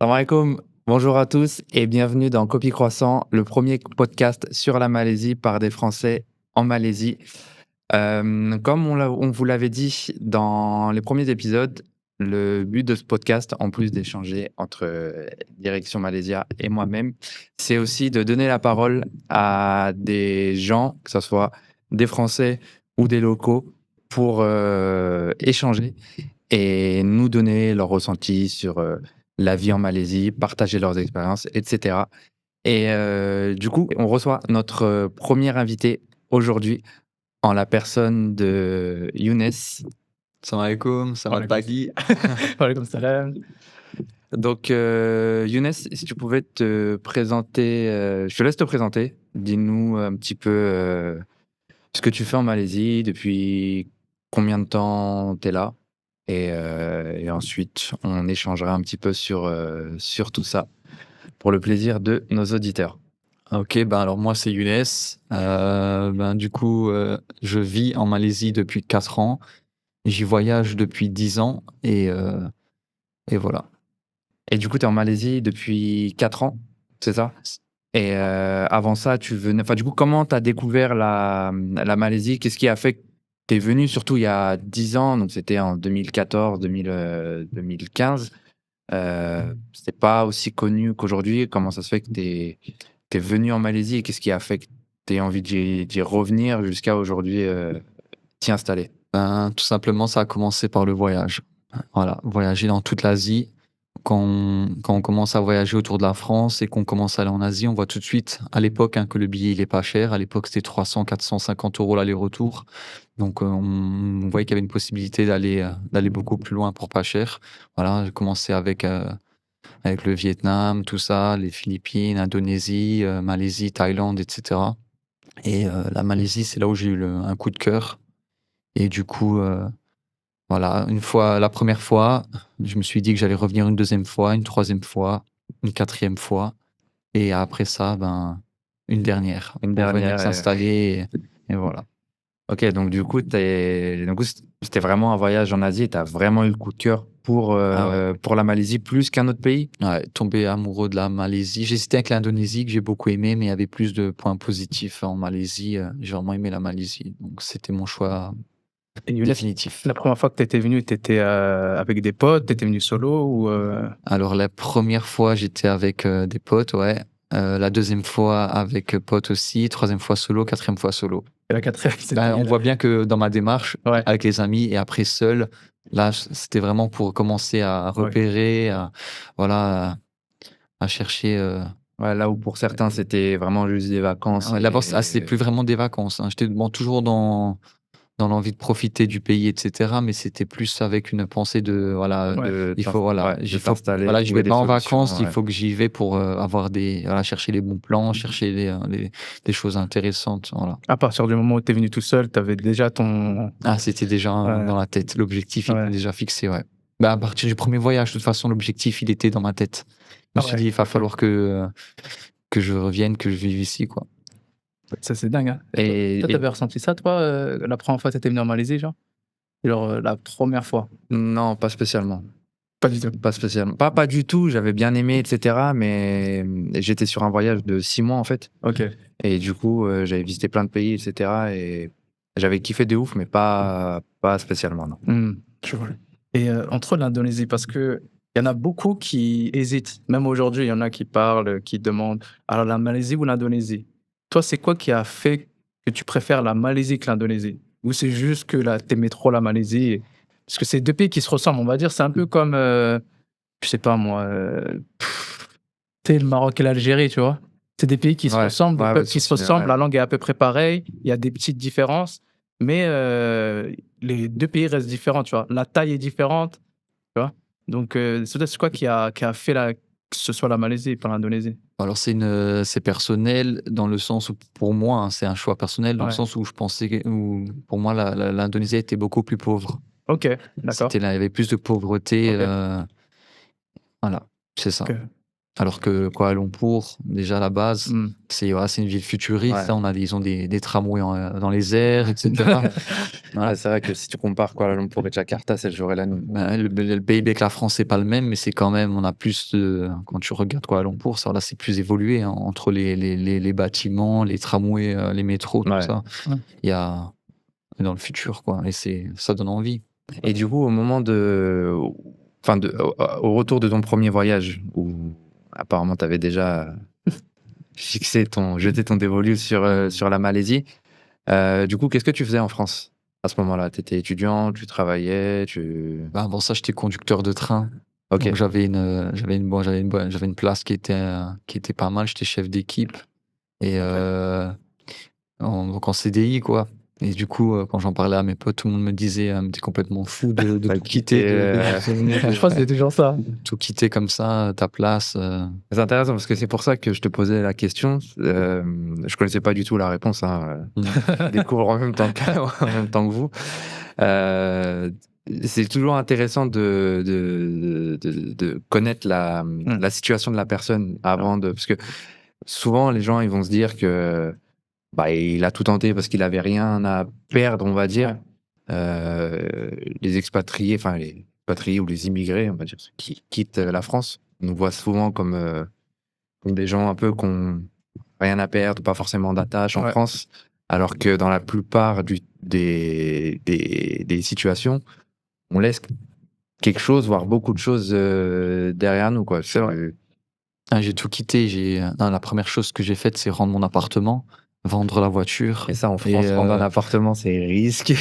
Salam alaikum, bonjour à tous et bienvenue dans Copie Croissant, le premier podcast sur la Malaisie par des Français en Malaisie. Comme on vous l'avait dit dans les premiers épisodes, le but de ce podcast, en plus d'échanger entre Direction Malaysia et moi-même, c'est aussi de donner la parole à des gens, que ce soit des Français ou des locaux, pour échanger et nous donner leurs ressentis sur la vie en Malaisie, partager leurs expériences, etc. Et du coup, on reçoit notre premier invité aujourd'hui en la personne de Younes. Salam alaikum, selamat Waalaikum pagi. Waalaikumsalam. Donc, Younes, si tu pouvais te présenter, je te laisse te présenter. Dis-nous un petit peu ce que tu fais en Malaisie, depuis combien de temps tu es là. Et ensuite, on échangera un petit peu sur tout ça, pour le plaisir de nos auditeurs. Ok, ben alors moi c'est Younes. Du coup, je vis en Malaisie depuis 4 ans. J'y voyage depuis 10 ans et voilà. Et du coup, tu es en Malaisie depuis 4 ans, c'est ça? Et avant ça, tu venais. Enfin, du coup, comment tu as découvert la Malaisie? Qu'est-ce qui a fait que tu es venu, surtout il y a 10 ans, donc c'était en 2014, 2015. C'était pas aussi connu qu'aujourd'hui. Comment ça se fait que tu es venu en Malaisie et qu'est-ce qui a fait que tu aies envie d'y revenir jusqu'à aujourd'hui t'y installer? Tout simplement, ça a commencé par le voyage. Voilà, voyager dans toute l'Asie. Quand on commence à voyager autour de la France et qu'on commence à aller en Asie, on voit tout de suite, à l'époque, que le billet il est pas cher. À l'époque, c'était 300, 450 € l'aller-retour. Donc, on voyait qu'il y avait une possibilité d'aller beaucoup plus loin pour pas cher. Voilà, j'ai commencé avec le Vietnam, tout ça, les Philippines, Indonésie, Malaisie, Thaïlande, etc. Et la Malaisie, c'est là où j'ai eu un coup de cœur. Et du coup, voilà, la première fois, je me suis dit que j'allais revenir une deuxième fois, une troisième fois, une quatrième fois. Et après ça, une dernière. Une Pour venir dernière. s'installer. Et voilà. Ok, donc du coup, c'était vraiment un voyage en Asie et tu as vraiment eu le coup de cœur pour la Malaisie plus qu'un autre pays? Ouais, tombé amoureux de la Malaisie. J'hésitais avec l'Indonésie que j'ai beaucoup aimé, mais il y avait plus de points positifs en Malaisie. J'ai vraiment aimé la Malaisie. Donc c'était mon choix Et Younes, définitif. la première fois que tu étais venu, tu étais avec des potes, tu étais venu solo ou Alors la première fois, j'étais avec des potes, ouais. La deuxième fois avec potes aussi. Troisième fois solo. Quatrième fois solo. et la quatrième, c'était On voit bien que dans ma démarche, Ouais. avec les amis et après seul, là, c'était vraiment pour commencer à repérer, voilà, à chercher. Ouais, là où pour certains, c'était vraiment juste des vacances. Là-bas, c'était plus vraiment des vacances. J'étais toujours dans l'envie de profiter du pays, etc. Mais c'était plus avec une pensée de, voilà, il faut, voilà, de t'installer, voilà, je trouver vais des pas en solutions, vacances, il ouais. faut que j'y vais pour avoir voilà, chercher les bons plans, chercher des choses intéressantes, voilà. à partir du moment où tu es venu tout seul, tu avais déjà ton. C'était déjà Ouais. dans la tête. L'objectif, il Ouais. était déjà fixé, ouais. À partir du premier voyage, de toute façon, l'objectif, il était dans ma tête. Je me suis Ouais. dit, il va falloir que je revienne, que je vive ici, quoi. Ça, c'est dingue. Hein. Et- Toi, et- t'avais ressenti ça, toi, la première fois que tu étais venu en Malaisie, genre la première fois? Non, pas spécialement. Pas du tout. Pas spécialement. Pas du tout, j'avais bien aimé, etc. Mais j'étais sur un voyage de 6 mois, en fait. Ok. Et du coup, j'avais visité plein de pays, etc. Et j'avais kiffé de ouf, mais pas spécialement, non. Je vois. Et entre l'Indonésie, parce que il y en a beaucoup qui hésitent. Même aujourd'hui, il y en a qui parlent, qui demandent alors la Malaisie ou l'Indonésie. Toi, c'est quoi qui a fait que tu préfères la Malaisie que l'Indonésie? Ou c'est juste que là, t'aimais trop la Malaisie? Parce que c'est deux pays qui se ressemblent, on va dire. C'est un peu comme, je sais pas moi, tu sais, le Maroc et l'Algérie, tu vois. C'est des pays qui se Ouais, ressemblent, des ouais, peuples qui se ressemblent, ouais. la langue est à peu près pareille, il y a des petites différences, mais les deux pays restent différents, tu vois. La taille est différente, tu vois. Donc, c'est quoi qui a fait que ce soit la Malaisie et pas l'Indonésie? Alors, c'est personnel dans le sens où, pour moi, c'est un choix personnel dans le Ouais. sens où je pensais pour moi, l'Indonésie était beaucoup plus pauvre. Ok, d'accord. Il y avait plus de pauvreté. Ok. Voilà, c'est ça. Ok. Alors que Kuala Lumpur, déjà à la base, Hmm. c'est une ville futuriste. Ouais. Là, ils ont des tramways dans les airs, etc. Voilà. Ouais, c'est vrai que si tu compares Kuala Lumpur et Jakarta, c'est le jour et la nuit. Ben, le PIB avec la France, c'est pas le même, mais c'est quand même, on a plus quand tu regardes Kuala Lumpur, ça, là, c'est plus évolué, hein, entre les bâtiments, les tramways, les métros, tout Ouais. ça. Ouais. Il y a dans le futur, quoi. Et ça donne envie. Et du coup, au moment au retour de ton premier voyage, où apparemment tu avais déjà jeté ton dévolu sur la Malaisie, du coup, qu'est-ce que tu faisais en France à ce moment-là? Tu étais étudiant, tu travaillais, Ben, avant ça, j'étais conducteur de train. Ok. Donc j'avais une place qui était pas mal. J'étais chef d'équipe et donc en CDI, quoi. Et du coup, quand j'en parlais à mes potes, tout le monde me disait, t'es complètement fou de Bah, tout quitter, Je pense que c'est toujours ça. tout quitter comme ça, ta place. C'est intéressant parce que c'est pour ça que je te posais la question. Je connaissais pas du tout la réponse, hein. Je découvre en même temps en même temps que vous. C'est toujours intéressant de connaître la situation de la personne avant parce que souvent les gens ils vont se dire que bah, il a tout tenté parce qu'il avait rien à perdre, on va dire. Les expatriés ou les immigrés, on va dire, ceux qui quittent la France, on nous voit souvent comme des gens un peu qui n'ont rien à perdre, pas forcément d'attache en Ouais. France, alors que dans la plupart des situations, on laisse quelque chose, voire beaucoup de choses derrière nous, quoi. C'est vrai. J'ai tout quitté. Non, la première chose que j'ai faite, c'est rendre mon appartement, vendre la voiture. Et ça, en France, rendre un appartement, c'est risqué,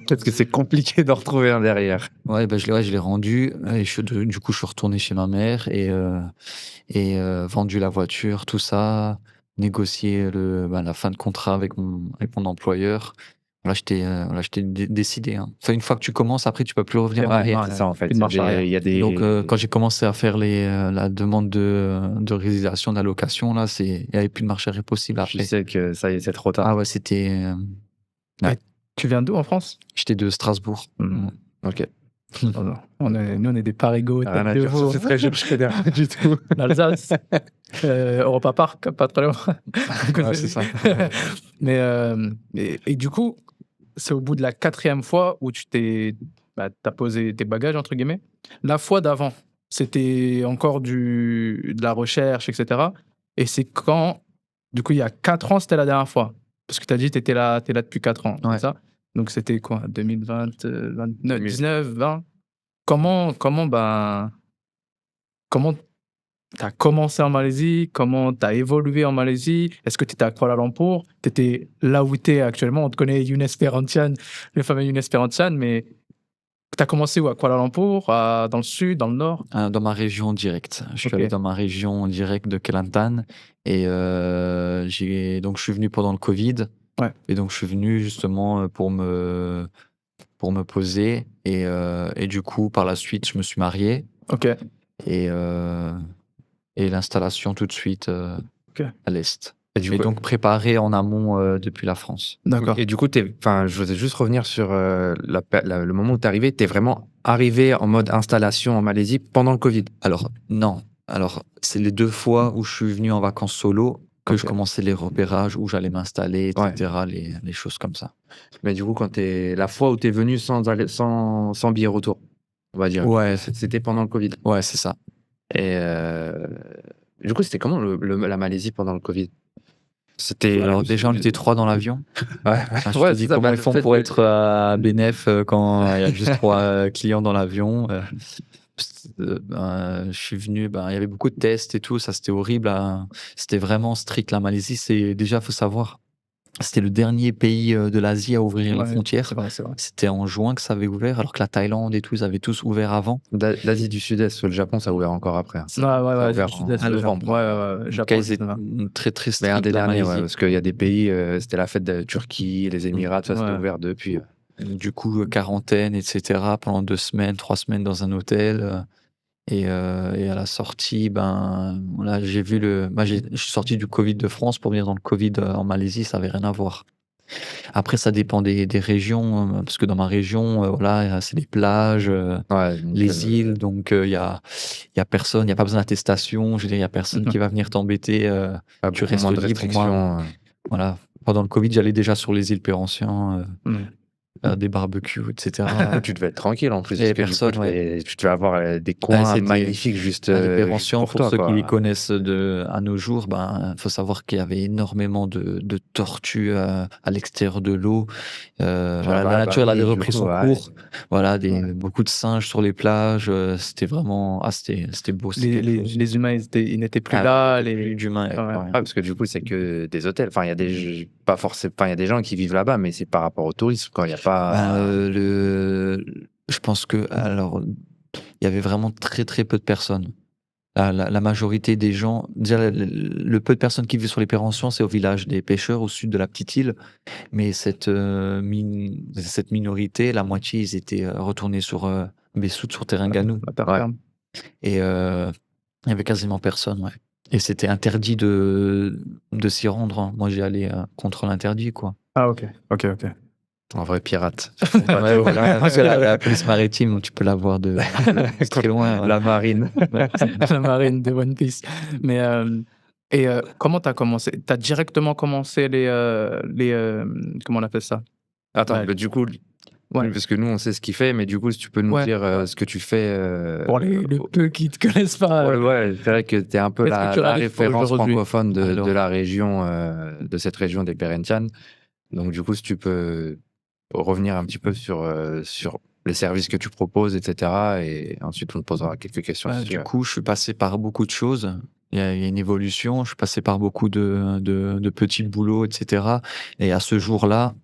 parce que c'est compliqué d'en retrouver un derrière. Ouais, bah, je l'ai rendu. Et du coup, je suis retourné chez ma mère et vendu la voiture, tout ça, négocié la fin de contrat avec mon employeur. Là, j'étais décidé, hein. Enfin, une fois que tu commences, après, tu peux plus revenir en Ouais, arrière. C'est ça, en fait. Une marche arrière. Il y a des... Donc, quand j'ai commencé à faire la demande de résiliation de la location, là, il n'y avait plus de marche arrière possible Je après. sais que ça y est, c'est trop tard. Ah ouais, c'était. Ouais. Tu viens d'où en France? J'étais de Strasbourg. Hmm. Ok. Nous, on est des parigots. Rien à tête de dire veau. sur cette région, je connais rien du tout. L'Alsace, Europa Park, pas très loin. Ouais, c'est ça. Et du coup, c'est au bout de la 4e fois où t'as posé tes bagages, entre guillemets. La fois d'avant, c'était encore de la recherche, etc. Et c'est quand, du coup, il y a 4 ans, c'était la dernière fois. Parce que tu as dit que t'es là depuis 4 ans, Ouais. c'est ça? Donc c'était quoi? 2020, 29, 19, 20? Comment t'as commencé en Malaisie? Comment t'as évolué en Malaisie? Est-ce que tu étais à Kuala Lumpur? Tu étais là où tu es actuellement? On te connaît Younes Perhentian, le fameux Younes Perhentian, mais tu as commencé où? À Kuala Lumpur? Dans le sud, dans le nord? Dans ma région directe. Je suis Ok. allé dans ma région directe de Kelantan et donc je suis venu pendant le Covid. Ouais. Et donc je suis venu justement pour me poser et du coup par la suite je me suis marié Ok. et l'installation tout de suite Ok. à l'est. Et du Mais coup, donc préparé en amont depuis la France. D'accord. et du coup, je voudrais juste revenir sur le moment où tu es arrivé. Tu es vraiment arrivé en mode installation en Malaisie pendant le Covid. Alors non, c'est les 2 fois où je suis venu en vacances solo que je Ok. commençais les repérages, où j'allais m'installer, etc., les choses comme ça. Mais du coup, la fois où tu es venu sans billet retour, on va dire. Ouais, C'était pendant le Covid. ouais, c'est ça. Et du coup, c'était comment la Malaisie pendant le Covid? C'était. Alors déjà, on était 3 dans l'avion. Ouais, Enfin, je ouais, te c'est dis ça, comment bah, ils font le fait pour que- être à Benef quand il y a juste 3 clients dans l'avion. Je suis venu, il y avait beaucoup de tests et tout, ça c'était horrible, hein. C'était vraiment strict. La Malaisie, déjà, faut savoir, c'était le dernier pays de l'Asie à ouvrir les Ouais, frontières. c'est vrai, c'est vrai. C'était en juin que ça avait ouvert, alors que la Thaïlande et tout, ils avaient tous ouvert avant. L'Asie du Sud-Est, le Japon, ça a ouvert encore après. Ouais, Ça a ouvert du Sud-Est, en le novembre. Japon. Ouais, En tout Japon, cas, ils étaient 19. très très Mais un stricts, des la derniers, Malaisie. parce qu'il y a des pays, c'était la fête de Turquie, les Émirats, tout ça, c'était Ouais. ouvert depuis. Du coup, quarantaine, etc., pendant 2 semaines, 3 semaines dans un hôtel. Et à la sortie, voilà, j'ai vu je suis sorti du Covid de France pour venir dans le Covid en Malaisie, ça avait rien à voir. Après, ça dépend des régions, parce que dans ma région, voilà, c'est les plages, Ouais, donc les îles, donc il y a personne, il y a pas besoin d'attestation. Je veux dire, il y a personne qui va venir t'embêter, pas tu beaucoup restes moins de libre. Moi, restrictions. voilà, pendant le covid, j'allais déjà sur les îles Perhentian, Mmh. faire des barbecues et cetera. Tu devais être tranquille en plus Il y parce avait que du coup, personne, ouais. tu devais avoir, des Ah, coins c'était magnifiques juste, les juste Perhentian, pour pour toi, ceux qui les quoi. connaissent à nos jours, ben, faut savoir qu'il y avait énormément de tortues, à l'extérieur de l'eau. Voilà, la nature, elle avait Oui, du repris coup, son ouais. cours. Voilà, Ouais. beaucoup de singes sur les plages, c'était vraiment c'était beau, c'était quelque chose. Les humains, ils n'étaient plus Ah, là. plus d'humains, Ouais. plus rien. Ouais, parce que du coup, c'est que des hôtels. Enfin, il y a pas forcément, enfin, il y a des gens qui vivent là-bas, mais c'est par rapport au tourisme, quoi. Il y a Ben, pas. je pense que alors, il y avait vraiment très, très peu de personnes. La majorité des gens déjà le peu de personnes qui vivent sur les Perhentians, c'est au village des pêcheurs au sud de la petite île, mais cette minorité, la moitié, ils étaient, retournés sur, Bessoud, sur Terengganu La terre Ouais. ferme. et il y avait quasiment personne, ouais, et c'était interdit de s'y rendre, hein. Moi, j'y allais, contre l'interdit, quoi. Ah OK. OK, OK. Un vrai pirate. Sur son Ouais, bateau. voilà, parce que la police maritime, tu peux la voir de très loin, ouais. La marine. Ouais. La marine de One Piece. Mais, comment tu as commencé? Tu as directement commencé comment on appelle ça? Attends, Bah, mais du coup, ouais, parce que nous, on sait ce qu'il fait, mais du coup, si tu peux nous ouais, dire, ce que tu fais, pour les peu qui te connaissent pas, ouais, c'est vrai que tu es un peu qu'est-ce que tu la réalises pour référence aujourd'hui? francophone de Alors, la région, de cette région des Perhentian. Donc du coup, si tu peux revenir un petit peu sur les services que tu proposes et cetera et ensuite on te posera quelques questions bah, si tu du veux. coup, je suis passé par beaucoup de choses. Il y a une évolution. Je suis passé par beaucoup de petits boulots, et cetera, et à ce jour-là,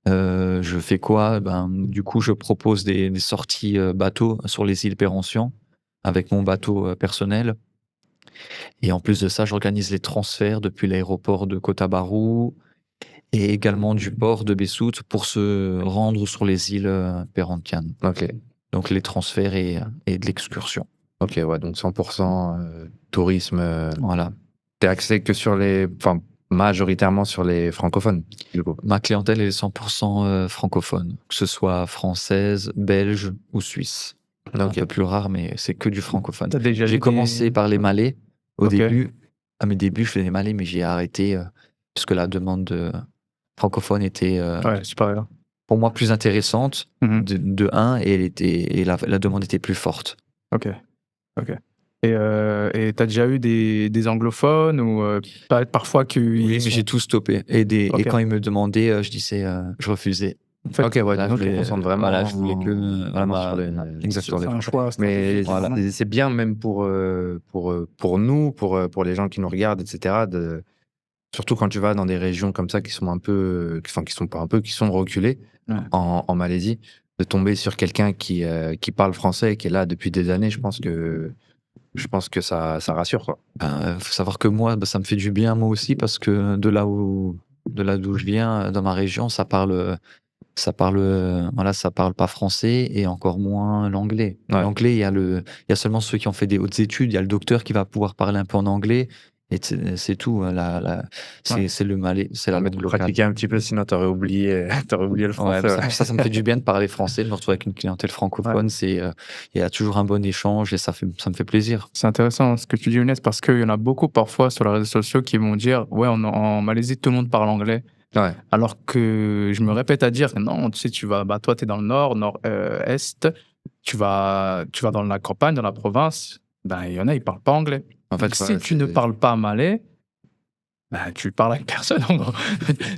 je fais quoi? Ben, du coup, je propose des sorties, bateaux sur les îles Perhentian avec mon bateau, personnel, et en plus de ça, j'organise les transferts depuis l'aéroport de Kota Bharu et également du port de Bessout pour se rendre sur les îles, Perhentian. OK. Donc les transferts et de l'excursion. OK, ouais, donc 100 tourisme, Voilà. tu axé que sur enfin, majoritairement sur les francophones, du coup? Ma clientèle elle est 100 francophone, que ce soit française, belge ou suisse. Un OK. peu plus rare, mais c'est que du francophone. Tu as déjà J'ai eu commencé par les Malais au OK. début. À mes débuts, je faisais les Malais, mais j'ai arrêté, parce que la demande, francophone était, Ouais, supérieur. pour moi plus intéressante Mmh. de 1, et la demande était plus forte. OK, OK. Et tu as déjà eu des anglophones ou, parfois Oui, mais qu'ils j'ai sont tout stoppé, et OK. quand ils me demandaient, je disais, je refusais. En fait, OK, ouais, Voilà, donc je tu te voulais, concentres vraiment voilà, je voulais que, voilà, vraiment sur les exactement. c'est un choix mais stratégique Voilà. vraiment. c'est bien même pour nous, pour les gens qui nous regardent et cetera, surtout quand tu vas dans des régions comme ça qui sont un peu, enfin qui sont pas un peu, qui sont reculées Ouais. en Malaisie, de tomber sur quelqu'un qui parle français et qui est là depuis des années, je pense que ça rassure, quoi. Ben, faut savoir que moi, bah, ça me fait du bien moi aussi, parce que de là d'où je viens, dans ma région, voilà, ça parle pas français et encore moins l'anglais. Ouais. L'anglais, il y a seulement ceux qui ont fait des hautes études. Il y a le docteur qui va pouvoir parler un peu en anglais, et c'est tout, hein. Ouais. C'est le malais, c'est la Mais langue de locale. pratiquer un petit peu, sinon tu aurais oublié tu oublié le Ouais, français, ouais. ça me fait du bien de parler français, de me retrouver avec une clientèle Ouais. francophone. Il y a toujours un bon échange, et ça me fait plaisir. C'est intéressant ce que tu dis, Younes, parce qu'il y en a beaucoup parfois sur les réseaux sociaux qui vont dire: «Ouais, en Malaisie, tout le monde parle anglais». Ouais, Alors que je me répète à dire: «Non, tu sais, toi, tu es dans le nord, est, tu vas dans la campagne, dans la province, ben, il y en a, ils parlent pas anglais». en Donc fait, si ouais, tu ne c'est parles pas malais, ben, tu parles avec personne, en gros.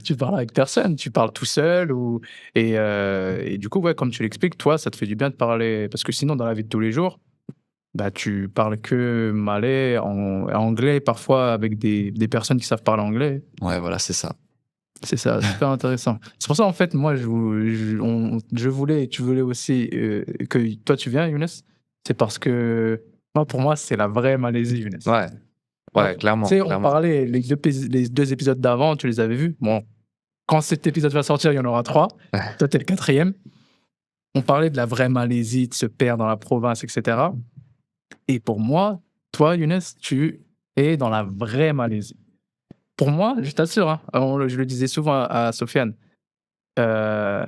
Tu parles avec personne, tu parles tout seul et du coup, ouais, comme tu l'expliques, toi, ça te fait du bien de parler parce que sinon, dans la vie de tous les jours, bah, tu parles que malais, anglais, parfois avec des personnes qui savent parler anglais. Ouais, voilà, c'est ça. C'est ça, super intéressant. C'est pour ça, en fait, moi, je voulais, tu voulais aussi que toi, tu viens, Younes. C'est parce que, moi, pour moi, c'est la vraie Malaisie, Younes. ouais, Moi, ouais, tu clairement, sais, on clairement. parlait, les 2 épisodes d'avant, tu les avais vus. Bon, quand cet épisode va sortir, il y en aura 3. Toi, t'es le 4e. On parlait de la vraie Malaisie, de se perdre dans la province, etc. Et pour moi, toi, Younes, tu es dans la vraie Malaisie. pour moi, je t'assure, hein, je le disais souvent à Sofiane, euh,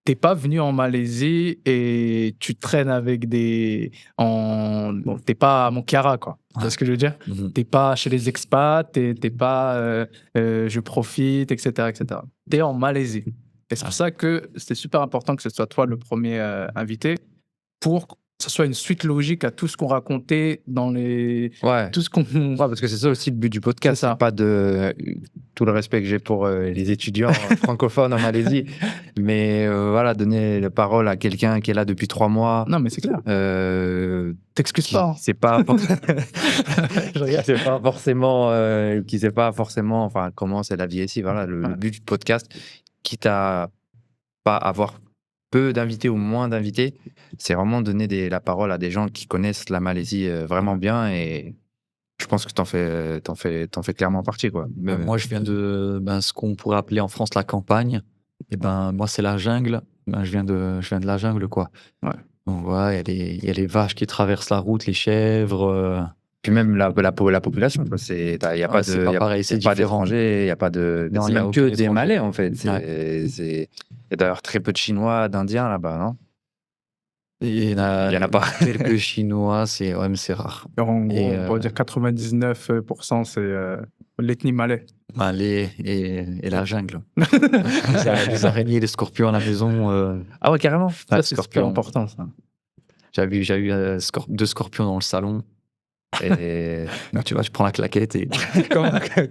t'es pas venu en Malaisie et tu traînes avec bon, t'es pas à Monkara, quoi. Tu vois Ouais. ce que je veux dire? Mhm. T'es pas chez les expats, t'es pas je profite, etc., etc. T'es en Malaisie. Et c'est pour ça que c'était super important que ce soit toi le premier invité pour que ce soit une suite logique à tout ce qu'on racontait Ouais. tout ce qu'on. Ouais, parce que c'est ça aussi le but du C'est podcast. ça. C'est pas de tout le respect que j'ai pour les étudiants francophones en Malaisie, mais voilà, donner la parole à quelqu'un qui est là depuis 3 mois. Non, mais c'est clair. T'excuses Qui pas. Hein. c'est pas Je regarde. c'est pas forcément qui sait pas forcément enfin comment c'est la vie ici. Voilà, le Ouais. but du podcast, quitte à pas avoir peu d'invités ou moins d'invités, c'est vraiment donner la parole à des gens qui connaissent la Malaisie vraiment bien, et je pense que t'en fais clairement partie, quoi. Moi, je viens de ce qu'on pourrait appeler en France la campagne. Et moi, c'est la jungle. Je viens de la jungle, quoi. Ouais. Donc, voilà, il y a les vaches qui traversent la route, les chèvres. Puis même la population, quoi. Il n'y a pas c'est pas pareil, c'est pas différent. d'étrangers, il n'y a pas de. Non, C'est il y a même aucun que des étranger. Malais, en fait. Ouais. Il y a d'ailleurs très peu de Chinois, d'Indiens là-bas, non? Il y en Il y en a pas. quelques Chinois, mais c'est rare. En gros, Et, on pourrait dire 99% c'est l'ethnie malais. et la jungle. Les araignées, les scorpions à la maison. Ah ouais, carrément. Ça, c'est super scorpions. important, ça. J'ai eu 2 scorpions dans le salon. Et Donc, tu vois, je prends la claquette et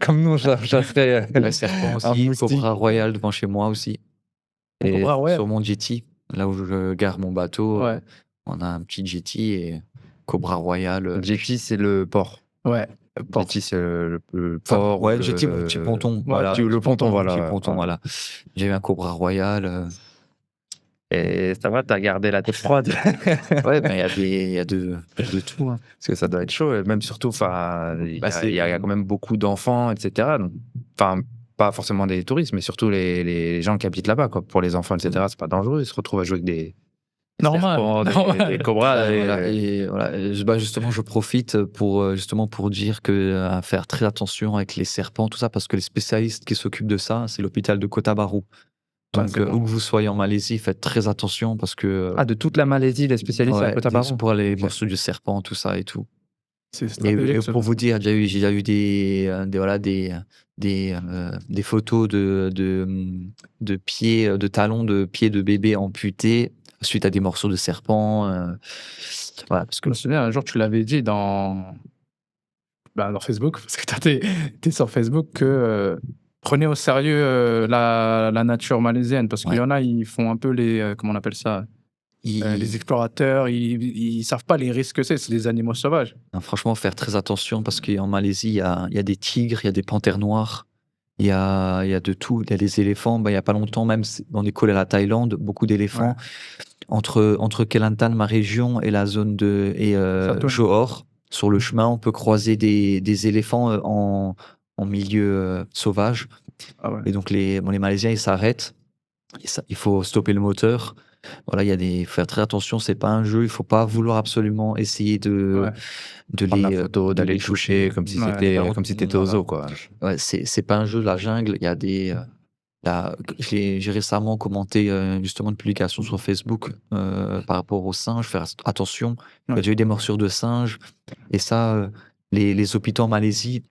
comme nous, ça serait. le serpent Un aussi, moustique. Cobra Royal devant chez moi aussi. Et Cobra Royal. sur mon jetty, là où je gare mon bateau, Ouais. on a un petit jetty et Cobra Royal. Jetty, c'est le port. Ouais. Jetty, c'est le Enfin, port. ouais, ou le jetty, le petit ponton. Voilà, Voilà, le ponton, voilà. petit ponton, voilà. J'ai eu un Cobra Royal. Et ça va, t'as gardé la tête froide. Ouais, il y a de tout. Hein. Parce que ça doit être chaud, et même surtout, enfin, il y a quand même beaucoup d'enfants, etc. Donc, enfin, pas forcément des touristes, mais surtout les gens qui habitent là-bas, quoi. Pour les enfants, etc., c'est pas dangereux. Ils se retrouvent à jouer avec des Normal. serpents, des cobras. Justement, je profite pour dire à faire très attention avec les serpents, tout ça, parce que les spécialistes qui s'occupent de ça, c'est l'hôpital de Kota Baru. Ouais, Donc, c'est bon. où que vous soyez en Malaisie, faites très attention parce que. Ah, de toute la Malaisie, les spécialistes à Kota Baru. pour les morceaux du serpent, tout ça et tout. C'est Et stratégique, ça. pour vous dire, j'ai déjà eu des photos de pieds, de talons de pieds de bébés amputés suite à des morceaux de serpent. Voilà, parce Je que me souviens, un jour, tu l'avais dit dans Facebook, parce que t'es sur Facebook, que prenez au sérieux la nature malaisienne, parce qu'il y en a, ils font un peu comment on appelle ça, les explorateurs, ils savent pas les risques que c'est des animaux sauvages. non, franchement, faire très attention parce qu'en Malaisie, il y a des tigres, il y a des panthères noires, il y a de tout. Il y a des éléphants. Il y a pas longtemps, même dans des cols à la Thaïlande, beaucoup d'éléphants. Entre Kelantan, ma région, et la zone Johor, sur le chemin, on peut croiser des éléphants en milieu sauvage. Ah ouais. Et donc, les Malaisiens, ils s'arrêtent. Il faut stopper le moteur. Voilà, faut faire très attention, c'est pas un jeu, il faut pas vouloir absolument essayer de Prendre les la photo, d'aller les les toucher comme si c'était au zoo, quoi. Ouais, c'est pas un jeu, la jungle. Il y a j'ai récemment commenté justement une publication sur Facebook par rapport aux singes, faire attention. Il y a déjà eu des morsures de singes, et ça, les hôpitaux en Malaisie,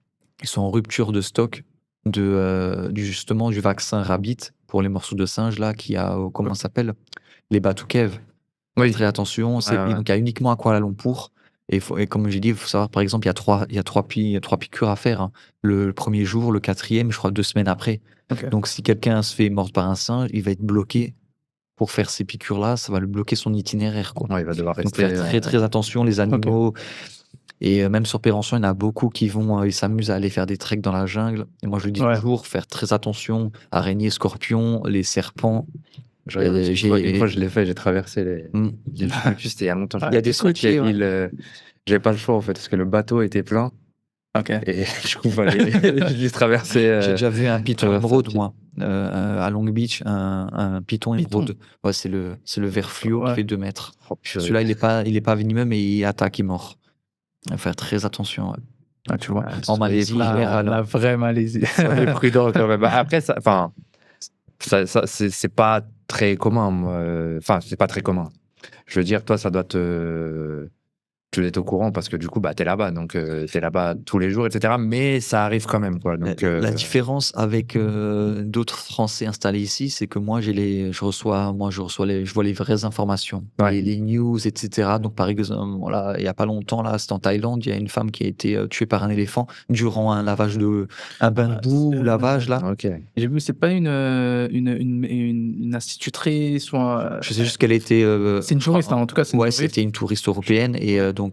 ils sont en rupture de stock justement du vaccin Rabbit pour les morceaux de singes là, comment ça s'appelle, les Batukev. Oui. Très attention. Ouais. Donc il y a uniquement à Kuala Lumpur. Et comme j'ai dit, il faut savoir, par exemple, il y a trois piqûres à faire. Hein. Le premier jour, le 4e, je crois 2 semaines après. Okay. Donc, si quelqu'un se fait mordre par un singe, il va être bloqué pour faire ces piqûres-là. Ça va le bloquer son itinéraire. Quoi. Ouais, il va devoir Donc, rester. faire très, très attention, les animaux. Okay. Et même sur Pérançon, il y en a beaucoup qui ils s'amusent à aller faire des treks dans la jungle. Et moi, je le dis toujours, faire très attention. Araignées, scorpions, les serpents. Une fois, je l'ai fait, j'ai traversé les. C'était il y a longtemps. Il y a des sentiers. J'avais pas le choix, en fait, parce que le bateau était plein. Ok. Et du coup, j'ai traversé. J'ai déjà vu un python émeraude, moi, à Long Beach, un python émeraude. Ouais, c'est le ver fluo qui fait 2 mètres. Celui-là, il est pas venimeux, mais il attaque, il mord. Il faut faire très attention. Ouais. Ah, tu vois? En Malaisie, La vraie Malaisie. soyez prudents quand même. Après, c'est pas très commun. Enfin, c'est pas très commun. Je veux dire, toi, ça doit tu dois être au courant parce que du coup, bah, t'es là-bas, donc t'es là-bas tous les jours, etc. Mais ça arrive quand même, quoi. Donc, La différence avec d'autres Français installés ici, c'est que moi, je vois les vraies informations, Ouais. les news, etc. Donc, par exemple, voilà, il y a pas longtemps, là, c'était en Thaïlande, il y a une femme qui a été tuée par un éléphant durant un un bain de boue ou lavage, là. Ok. J'ai vu, c'est pas une institutrice ou Je sais juste qu'elle était. c'est une touriste, hein, en tout cas, c'est une Ouais, touriste. c'était une touriste européenne et donc.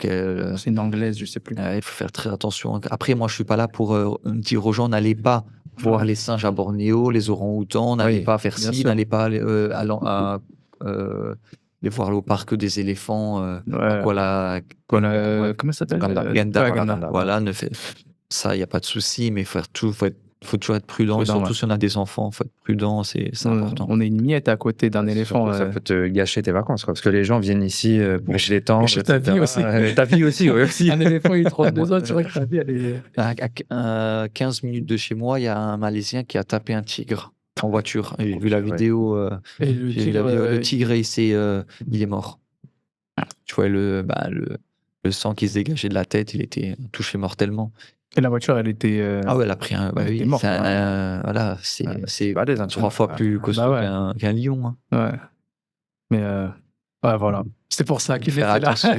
C'est une anglaise, je sais plus. Il faut faire très attention. Après, moi, je suis pas là pour dire aux gens n'allez pas voir les singes à Bornéo, les orang-outans, n'allez Oui, pas faire bien ci, sûr. n'allez pas les voir au parc des éléphants, à Ouais. Kuala Comment ça s'appelle? Ganda. Ganda. Ouais, Ganda. Voilà, ça, il y a pas de souci, mais faut toujours être prudent, et Prudent, surtout ouais. si on a des enfants, faut être prudent, c'est important. On est une miette à côté d'un éléphant. Surtout, ça peut te gâcher tes vacances, quoi, parce que les gens viennent ici pour gâcher les temps. Gâcher ta vie aussi. Ta vie aussi, oui, aussi. Un éléphant, il trotte 2 ans, tu vois que ta vie, elle est. À 15 minutes de chez moi, il y a un Malaisien qui a tapé un tigre en voiture. J'ai vu la vidéo. Et le J'ai vu la tigre, vidéo. Le tigre, il est mort. Tu vois le sang qui se dégageait de la tête, il était touché mortellement. et la voiture, elle était. Ah ouais, elle a pris un. Bah elle oui, était morte, c'est hein. voilà, Ouais, c'est pas des 3 fois plus costaud ouais. qu'un lion. Hein. Ouais. Mais ouais, voilà. C'est pour ça qu'il Faire était là. attention.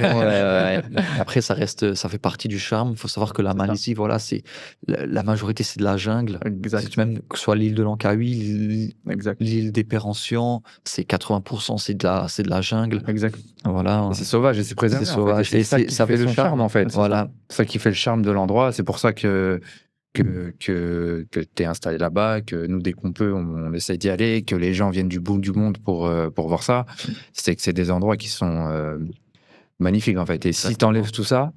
Après, ça fait partie du charme. Il faut savoir que la C'est ça. Malaisie, voilà, c'est la majorité, c'est de la jungle. Exact. Même que ce soit l'île de Langkawi, Exact. l'île des Perhentians, c'est 80%, c'est de la jungle. Exact. Voilà. Et c'est sauvage et c'est préservé. C'est en fait. sauvage. Et c'est ça Et qui ça fait fait le son charme, en fait. C'est Voilà. C'est ça qui fait le charme de l'endroit. C'est pour ça que tu es installé là-bas, que nous, dès qu'on peut, on essaye d'y aller, que les gens viennent du bout du monde pour voir ça. C'est que c'est des endroits qui sont magnifiques, en fait. Et si tu enlèves tout ça,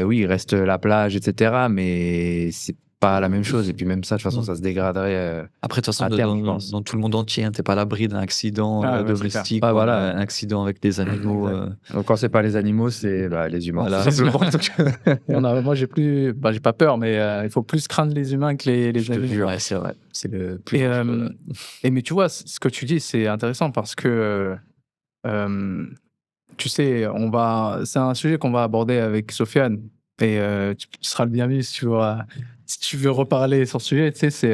oui, il reste la plage, etc. Mais c'est pas la même chose. Et puis même ça, de toute façon, ça se dégraderait. Après, de toute façon, à terme, je pense. dans tout le monde entier, hein, t'es pas à l'abri d'un accident Ah ouais, c'est domestique, clair. Ah, ou voilà. un accident avec des animaux. Exact. Donc quand c'est pas les animaux, c'est les humains. Voilà. Tout simplement. Moi, j'ai pas peur, mais il faut plus craindre les humains que les Je te animaux. jure, ouais, c'est vrai. C'est le plus. Mais tu vois, ce que tu dis, c'est intéressant parce que tu sais, c'est un sujet qu'on va aborder avec Sofiane. Et tu seras le bienvenu si tu veux reparler sur ce sujet. Tu sais, c'est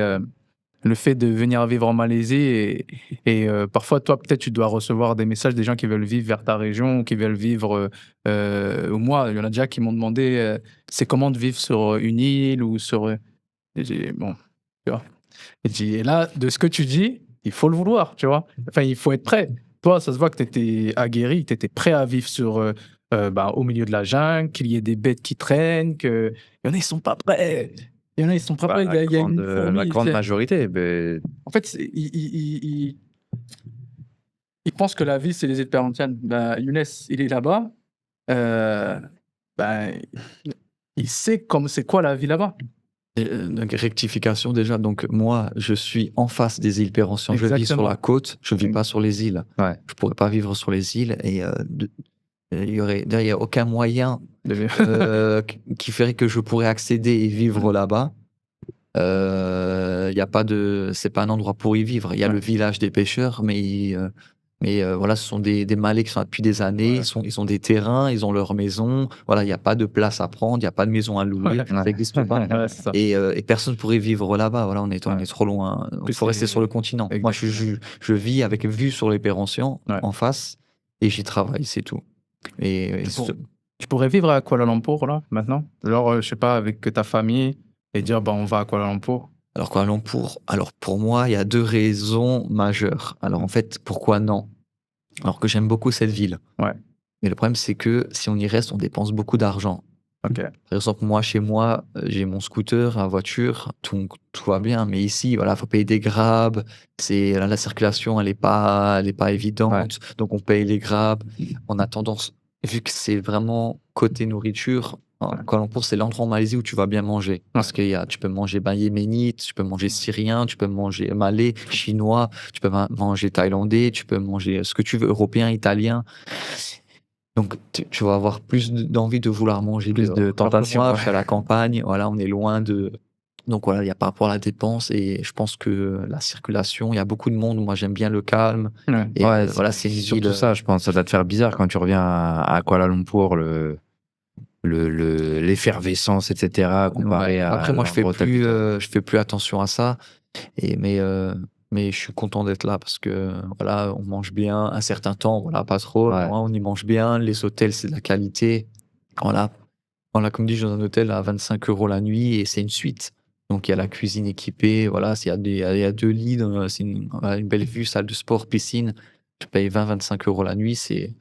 le fait de venir vivre en Malaisie. Et parfois, toi, peut-être, tu dois recevoir des messages des gens qui veulent vivre vers ta région, qui veulent vivre. Ou moi, il y en a déjà qui m'ont demandé c'est comment de vivre sur une île ou sur. Et bon, tu vois. Et là, de ce que tu dis, il faut le vouloir, tu vois. Enfin, il faut être prêt. Toi, ça se voit que tu étais aguerri, tu étais prêt à vivre au milieu de la jungle, qu'il y ait des bêtes qui traînent, que... Il y en a, ils sont pas prêts. Il y en a, ils sont pas prêts. Il y a une fourmi, la grande majorité. Mais... En fait, ils pensent que la vie, c'est les îles Perhentiennes. Younes, il est là-bas. Il sait c'est quoi la vie là-bas. Donc, rectification déjà. Donc, moi, je suis en face des îles Perhentiennes. Je vis sur Exactement. la côte. Je vis pas sur les îles. Ouais. Je pourrais pas vivre sur les îles. Et il y a aucun moyen qui ferait que je pourrais accéder et vivre là-bas. Il y a pas c'est pas un endroit pour y vivre. Il y a le village des pêcheurs, mais voilà, ce sont des Malais qui sont là depuis des années. Ils ont des terrains, ils ont leur maison. Voilà, il n'y a pas de place à prendre, il n'y a pas de maison à louer. Ça n'existe pas. Ouais, c'est ça. Et personne ne pourrait vivre là-bas. Voilà, on est trop loin. Il faut rester sur le continent. Moi, je vis avec vue sur les Perhentians en face et j'y travaille, c'est tout. Tu pourrais vivre à Kuala Lumpur, là, maintenant? Genre, je sais pas, avec ta famille et dire, on va à Kuala Lumpur. Alors, Kuala Lumpur, pour moi, il y a 2 raisons majeures. Alors, en fait, pourquoi non? Alors que j'aime beaucoup cette ville. Ouais. Mais le problème, c'est que si on y reste, on dépense beaucoup d'argent. Ok. Par exemple, moi, chez moi, j'ai mon scooter, ma voiture, tout va bien. Mais ici, voilà, faut payer des grabs. La circulation, elle est pas évidente. Ouais. Donc, on paye les grabs. On a tendance, vu que c'est vraiment côté nourriture, Kuala Lumpur, c'est l'endroit en Malaisie où tu vas bien manger. Parce que tu peux manger yéménite, tu peux manger syrien, tu peux manger malais, chinois, tu peux manger thaïlandais, tu peux manger ce que tu veux, européen, italien. Donc tu vas avoir plus d'envie de vouloir manger Plus de dehors. Alors que tentation, moi, ouais. je suis à la campagne, voilà, on est loin de donc voilà, il y a par rapport à la dépense et je pense que la circulation, il y a beaucoup de monde. Moi, j'aime bien le calme Ouais. et Ouais, voilà, c'est une ville, surtout ça, je pense. Ça doit te faire bizarre quand tu reviens à Kuala Lumpur, l'effervescence, etc., ouais. comparé à Après moi, l'endroit où t'habites, ouais. je fais plus attention à ça et mais je suis content d'être là parce que, voilà, on mange bien un certain temps, voilà, pas trop, Ouais. on y mange bien, les hôtels, c'est de la qualité. Voilà. Voilà, comme dit, je suis dans un hôtel à 25 € la nuit et c'est une suite. Donc il y a la cuisine équipée, voilà, il y a 2 lits c'est voilà, une belle vue, salle de sport, piscine. Je paye 20-25 € la nuit, c'est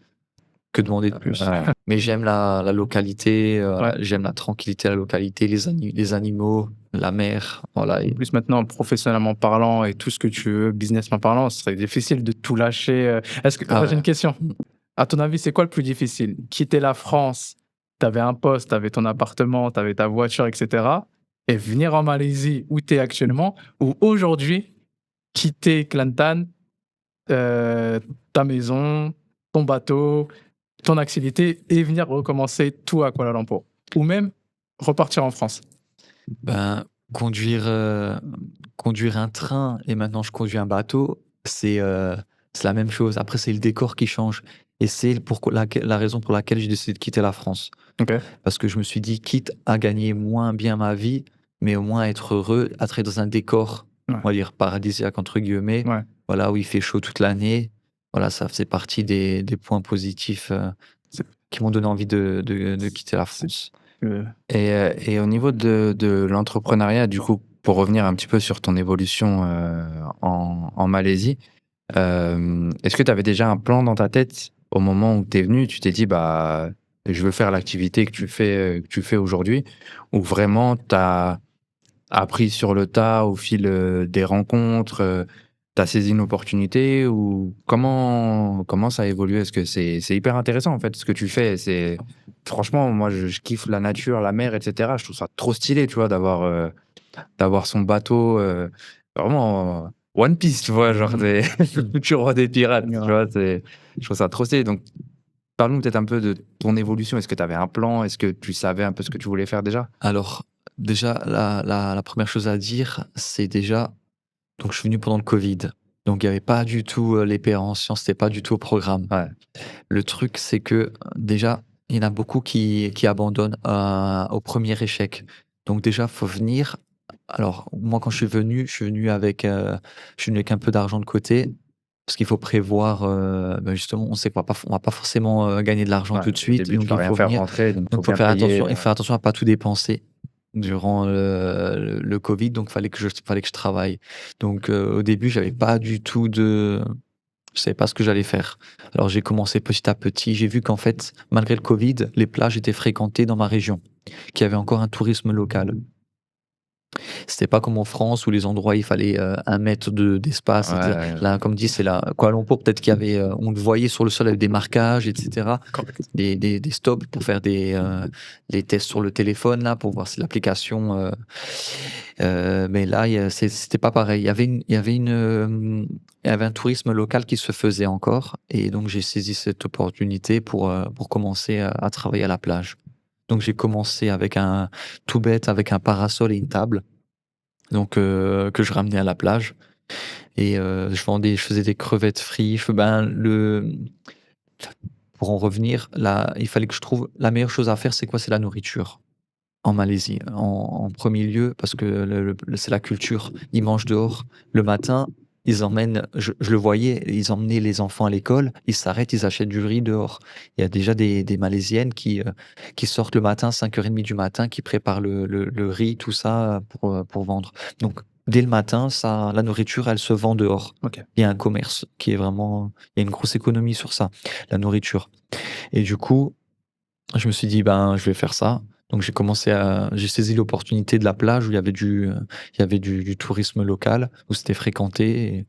que demander de plus? Ouais. Mais j'aime la localité, Ouais. j'aime la tranquillité, la localité, les animaux, la mer, voilà En et plus, maintenant, professionnellement parlant et tout ce que tu veux, businessment parlant, ce serait difficile de tout lâcher. Est-ce que, ah j'ai une ouais. question. Mmh. À ton avis, c'est quoi le plus difficile? Quitter la France, tu avais un poste, tu avais ton appartement, tu avais ta voiture, etc. Et venir en Malaisie où tu es actuellement, ou aujourd'hui, quitter Kelantan, euh, ta maison, ton bateau, ton activité et venir recommencer tout à Kuala Lumpur. Ou même repartir en France. Ben, conduire, conduire un train et maintenant je conduis un bateau, c'est la même chose. Après, c'est le décor qui change et c'est pourquoi la raison pour laquelle j'ai décidé de quitter la France. Ok. Parce que je me suis dit: «Quitte à gagner moins bien ma vie, mais au moins être heureux, être dans un décor, Ouais. on va dire «paradisiaque» entre guillemets», Ouais. voilà, où il fait chaud toute l'année. Voilà, ça faisait partie des points positifs, C'est- qui m'ont donné envie de quitter la c'est- France. Et au niveau de l'entrepreneuriat, du coup, pour revenir un petit peu sur ton évolution en Malaisie, est-ce que tu avais déjà un plan dans ta tête au moment où tu es venu? Tu t'es dit, bah, je veux faire l'activité que tu fais aujourd'hui, ou vraiment tu as appris sur le tas au fil des rencontres, tu as saisi une opportunité, ou comment ça a évolué? Est-ce que c'est hyper intéressant en fait ce que tu fais? Franchement, moi je kiffe la nature, la mer, etc. Je trouve ça trop stylé, tu vois, d'avoir son bateau, vraiment One Piece, tu vois, genre Mhm. c'est le futur roi des pirates, tu Ouais. vois, je trouve ça trop stylé. Donc parle-nous peut-être un peu de ton évolution. Est-ce que tu avais un plan? Est-ce que tu savais un peu ce que tu voulais faire déjà? Alors, déjà, la 1re chose à dire, c'est déjà donc je suis venu pendant le covid, donc il y avait pas du tout, les pairs en sciences, c'était pas du tout au programme. Ouais, Le truc, c'est que, déjà, il y en a beaucoup qui abandonnent, au premier échec. Donc déjà, faut venir alors moi, quand je suis venu avec, un peu d'argent de côté, parce qu'il faut prévoir, bah, justement, on sait qu'on va pas forcément, gagner de l'argent ouais, tout de au suite, début tu donc vas il rien faut faire venir. rentrer, donc faut Donc faut bien faire payer, attention et faire attention à pas tout dépenser durant le covid, donc fallait que je travaille. Donc au début, je savais pas ce que j'allais faire. Alors j'ai commencé petit à petit, j'ai vu qu'en fait, malgré le covid, les plages étaient fréquentées dans ma région, qu'il y avait encore un tourisme local. C'était pas comme en France où les endroits, il fallait, 1 mètre d'espace et cetera. ouais, Là, comme dit, c'est là Kuala Lumpur, peut-être qu'il y avait, on le voyait sur le sol avec des marquages et cetera, des stops pour faire des tests sur le téléphone là, pour voir si l'application, mais là, c'était pas pareil. Il y avait un tourisme local qui se faisait encore et donc j'ai saisi cette opportunité pour commencer à travailler à la plage. Donc j'ai commencé avec un tout bête, avec un parasol et une table, donc que je ramenais à la plage et je faisais des crevettes frites, pour en revenir, là, il fallait que je trouve la meilleure chose à faire, c'est quoi? C'est la nourriture. En Malaisie, en 1er lieu, parce que c'est la culture. Ils mangent dehors. Le matin, ils emmènent je le voyais, ils emmenaient les enfants à l'école, ils s'arrêtent, ils achètent du riz dehors. Il y a déjà des Malaisiennes qui sortent le matin, 5h30 du matin, qui préparent le riz, tout ça, pour vendre. Donc dès le matin, la nourriture, elle se vend dehors. Ok. Il y a un commerce qui est vraiment il y a une grosse économie sur ça, la nourriture et du coup je me suis dit: «Ben, je vais faire ça». Donc j'ai saisi l'opportunité de la plage où il y avait du tourisme local, où c'était fréquenté et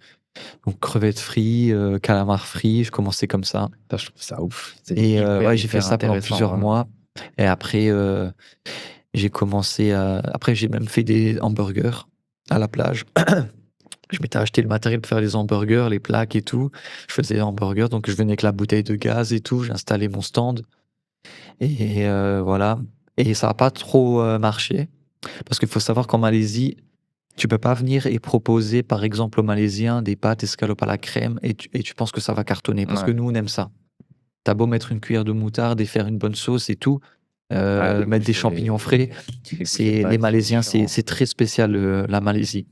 donc crevettes frites, calamars frits, je commençais comme ça ça, je trouve ça ouf. C'est et hyper, ouais, j'ai fait hyper ça pendant intéressant, plusieurs vraiment. mois et après, j'ai commencé à après j'ai même fait des hamburgers à la plage. Je m'étais acheté le matériel pour faire les hamburgers, les plaques et tout. Je faisais les hamburgers, donc je venais avec la bouteille de gaz et tout. J'ai installé mon stand et voilà. Et ça a pas trop marché parce qu'il faut savoir qu'en Malaisie, tu peux pas venir et proposer, par exemple, aux Malaisiens des pâtes escalopes à la crème et tu penses que ça va cartonner parce que Ouais, nous, on aime ça. T'as beau mettre une cuillère de moutarde et faire une bonne sauce et tout, ouais, du coup, mettre des champignons frais, c'est les vrai que c'est Malaisiens, c'est différent. c'est très spécial, la Malaisie.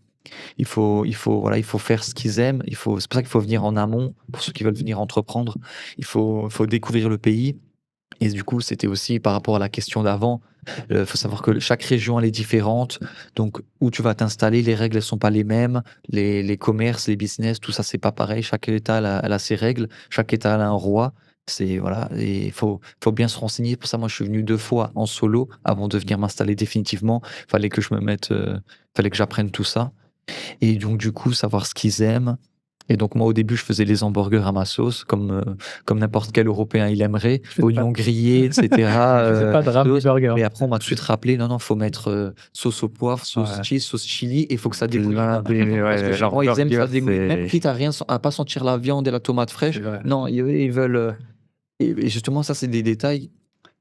Voilà, il faut faire ce qu'ils aiment. C'est pour ça qu'il faut venir en amont, pour ceux qui veulent venir entreprendre. Il faut découvrir le pays et du coup, c'était aussi par rapport à la question d'avant, faut savoir que chaque région, elle est différente. Donc où tu vas t'installer, les règles, elles sont pas les mêmes. Les commerces, les business, tout ça, c'est pas pareil. Chaque État, elle a ses règles. Chaque État, elle a un roi. C'est voilà et il faut bien se renseigner. Pour ça, moi, je suis venu 2 fois en solo avant de venir m'installer définitivement. Fallait que je me mette, fallait que j'apprenne tout ça. Et donc du coup, savoir ce qu'ils aiment. Et donc moi, au début, je faisais les hamburgers à ma sauce comme n'importe quel Européen il aimerait, Je fais pas oignons grillés et cetera, je fais pas de Ramly sauce. burger. Mais après, on m'a tout de suite rappelé: «Non, non, faut mettre, sauce au poivre, sauce Ouais. cheese, sauce chili et il faut que ça dégoûte Plein bien». de Parce que ouais, chez moi, ils aiment l'hamburger, ça dégoûte. Même c'est quitte à pas sentir la viande et la tomate C'est fraîche, vrai. non, ils veulent, et justement ça, c'est des détails.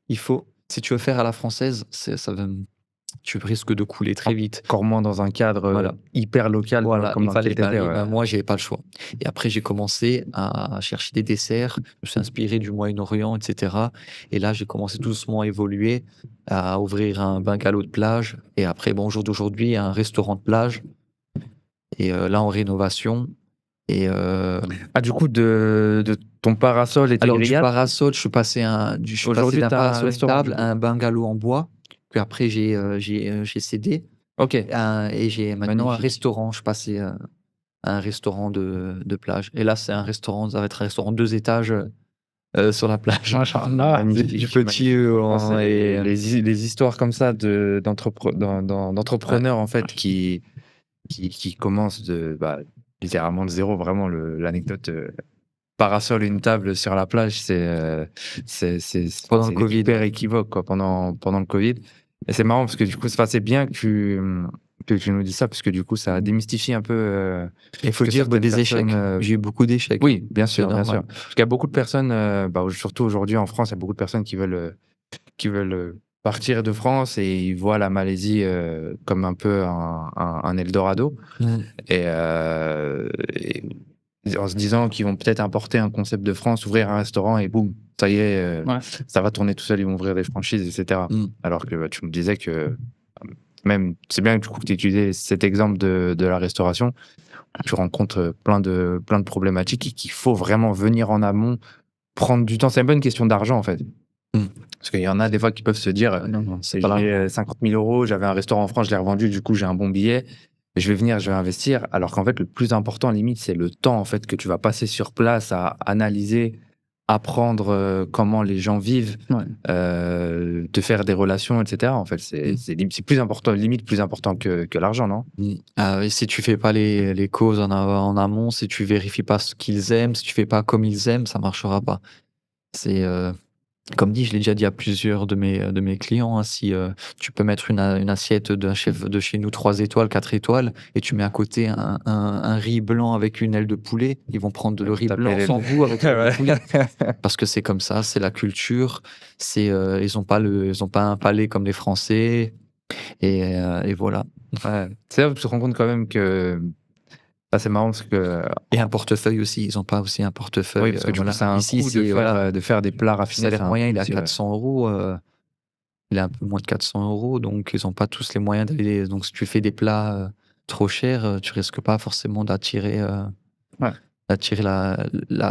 Il faut Si tu veux faire à la française, tu risques de couler très vite. encore moins dans un cadre, Voilà. hyper local Voilà, comme il dans fallait lequel tu étais, et ouais. ben, moi, j'avais pas le choix et après j'ai commencé à chercher des desserts. Je me suis inspiré du Moyen-Orient et cetera et là, j'ai commencé doucement à évoluer, à ouvrir un bungalow de plage et après, bon, au jour d'aujourd'hui, un restaurant de plage et là, en rénovation et Ah, du coup, de ton parasol et tes alors du grillades, parasol, je suis passé aujourd'hui, d'un tu as un parasol restaurant, du table coup? à un bungalow en bois, puis après j'ai cédé, OK, et j'ai maintenant un magnifique. restaurant. Je suis passé, à un restaurant de plage et là, c'est un restaurant, ça va être un restaurant 2 étages, sur la plage. Machallah. Du Magnifique, petit, magnifique. Franchement, en et c'est les histoires comme ça ouais, d'entrepreneurs, en fait, qui commencent littéralement de zéro. Vraiment l'anecdote, parasol et une table sur la plage, pendant le c'est covid, hyper ouais. équivoque, quoi, pendant le covid. Et c'est marrant parce que du coup, c'est bien que tu nous dis ça, parce que du coup, ça démystifie un peu, Et il ce faut que dire que certaines des personnes, échecs. J'ai eu beaucoup d'échecs, oui, bien c'est sûr, bien sûr. normal. Parce qu'il y a beaucoup de personnes, surtout aujourd'hui en France, il y a beaucoup de personnes qui veulent partir de France et ils voient la Malaisie, comme un peu un Eldorado. Mmh. Et en se disant qu'ils vont peut-être importer un concept de France, ouvrir un restaurant et boum, ça y est, Ouais. ça va tourner tout seul, ils vont ouvrir des franchises et cetera. Mmh. Alors que, tu me disais que, même c'est bien du coup que tu utilisais cet exemple de la restauration. Tu rencontres, plein de problématiques et qu'il faut vraiment venir en amont, prendre du temps. C'est même pas une question d'argent, en fait. Mmh. Parce qu'il y en a des fois qui peuvent se dire, Non, non, c'est je pas là. mets, 50 000 €, j'avais un restaurant en France, je l'ai revendu, du coup, j'ai un bon billet, je vais venir, je vais investir. Alors qu'en fait, le plus important, limite, c'est le temps, en fait, que tu vas passer sur place à analyser, apprendre, comment les gens vivent, Ouais. te faire des relations et cetera. En fait, Mmh. c'est plus important, limite plus important que l'argent, non? Mmh. Ah oui, si tu fais pas les causes en amont, si tu vérifies pas ce qu'ils aiment, si tu fais pas comme ils aiment, ça marchera pas. C'est, comme dit, je l'ai déjà dit à plusieurs de mes clients, hein, si, tu peux mettre une assiette d'un chef de chez nous 3 étoiles, 4 étoiles et tu mets à côté un riz blanc avec une aile de poulet, ils vont prendre le riz Taper blanc les sans goût avec l'aile de ouais. poulet. Parce que c'est comme ça, c'est la culture, ils ont pas un palais comme les Français et voilà. Ouais. C'est là où tu te rends compte quand même que c'est marrant parce que Et un portefeuille aussi, ils ont pas aussi un oui, portefeuille, parce que du coup, voilà. ça a un Ici, coût de c'est faire, voilà, des plats le raffinés, salaire ça a un moyen, coût il est à aussi, ouais. 400 €, il est un peu moins de 400 €, donc ils ont pas tous les moyens d'aller, donc si tu fais des plats, trop chers, tu risques pas forcément Ouais. d'attirer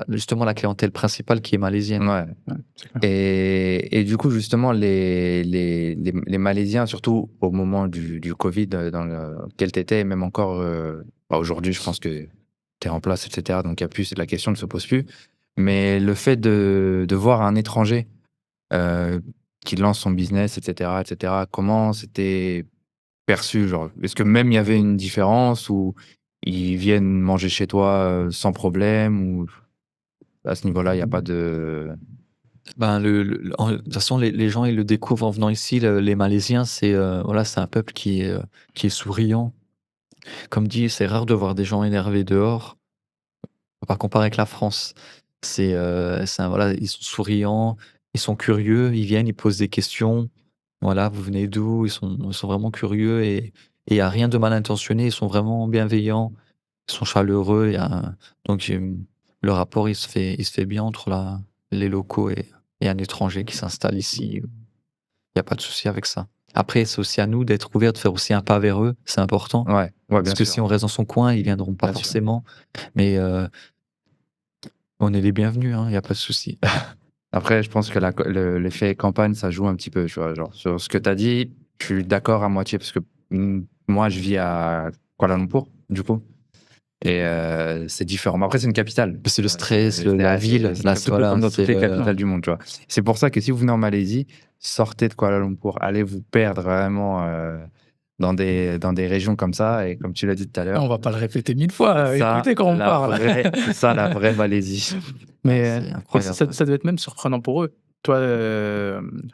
justement la clientèle principale qui est malaisienne. Ouais. Ouais, c'est clair. Et du coup, justement, les Malaisiens, surtout au moment du Covid, dans lequel tu étais, et même encore, aujourd'hui, je pense que tu es en place et cetera, donc il y a plus la question ne se pose plus. Mais le fait de voir un étranger, heu, qui lance son business et cetera, comment c'était perçu? Genre, est-ce que même il y avait une différence ou ils viennent manger chez toi, sans problème, ou à ce niveau-là, il y a pas de Ben, de toute façon, les gens, ils le découvrent en venant ici, les Malaisiens, c'est, voilà, c'est un peuple qui est souriant. Comme dit, c'est rare de voir des gens énervés dehors. On va pas comparer avec la France. Voilà, ils sont souriants, ils sont curieux, ils viennent, ils posent des questions. Voilà, vous venez d'où? Ils sont vraiment curieux et il y a rien de mal intentionné. Ils sont vraiment bienveillants, ils sont chaleureux. Donc le rapport, il se fait bien entre les locaux et un étranger qui s'installe ici. Il y a pas de souci avec ça. Après, c'est aussi à nous d'être ouverts, de faire aussi un pas vers eux, c'est important. Ouais, ouais, Parce bien que sûr, si on reste dans son coin, ils viendront pas bien sûr. forcément. Mais on est les bienvenus, hein, il y a pas de souci. Après, je pense que l'effet campagne, ça joue un petit peu, tu vois? Genre, sur ce que tu as dit, je suis d'accord à moitié parce que, moi, je vis à Kuala Lumpur, du coup et c'est différent. Mais après, c'est une capitale. C'est le stress, C'est la assez ville, c'est là, un c'est peu voilà, comme dans toutes c'est les le capitales du monde, tu vois? C'est pour ça que si vous venez en Malaisie, sortez de Kuala Lumpur. Allez vous perdre vraiment, dans des régions comme ça et comme tu l'as dit tout à l'heure, On va pas le répéter 1000 fois, c'est ça écoutez quand on la parle. vraie c'est ça la vraie Malaisie. Mais, c'est mais incroyable. ça devait être même surprenant pour eux. Toi,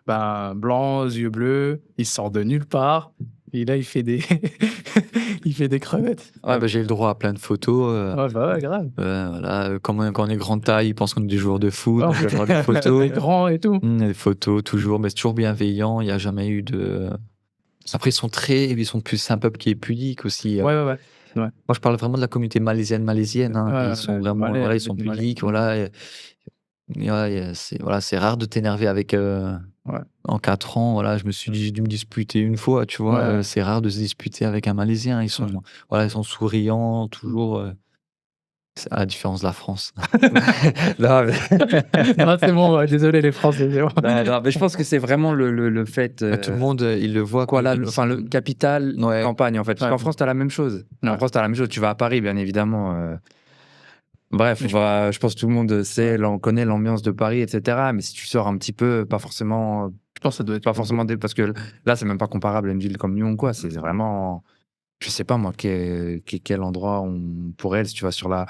ben, blanc, aux yeux bleus, il sort de nulle part. Et là, il fait des, il fait des crevettes. Ouais, bah, j'ai le droit à plein de photos, Ouais, bah ouais, grave. voilà, quand on est grande taille, ils pensent qu'on est des joueurs de foot, Ouais, donc j'ai le droit des photos. des grands et tout. Des photos toujours, mais c'est toujours bienveillant, il y a jamais eu de après c'est un peuple qui est pudique aussi, Ouais, ouais, ouais. Ouais, moi je parle vraiment de la communauté malaisienne, hein. ouais, Ils sont vraiment Malais, voilà, ils sont les Malais. pudiques, voilà et ouais, c'est rare de t'énerver avec, Ouais, en 4 ans, voilà, je me suis dit j'ai dû me disputer une fois, tu vois? ouais, C'est rare de se disputer avec un Malaisien. ouais. Ils sont souriants toujours, c'est à la différence de la France. Non, mais Non, c'est bon, ouais, désolé les Français, c'est bon. non, mais je pense que c'est vraiment le fait, Bah, tout le monde, il le voit quoi comme là, une enfin le capitale, ouais, campagne en fait. Parce Ouais, qu'en France, tu as la même chose. En ouais. France, tu as la même chose. Tu vas à Paris, bien évidemment, bref, Mais je pense que tout le monde ouais, sait, on connaît l'ambiance de Paris et cetera. Mais si tu sors un petit peu, je pense que ça doit être beaucoup. parce que là, c'est même pas comparable à une ville comme Lyon ou quoi. C'est vraiment je sais pas moi, quel endroit on pourrait si tu vas sur la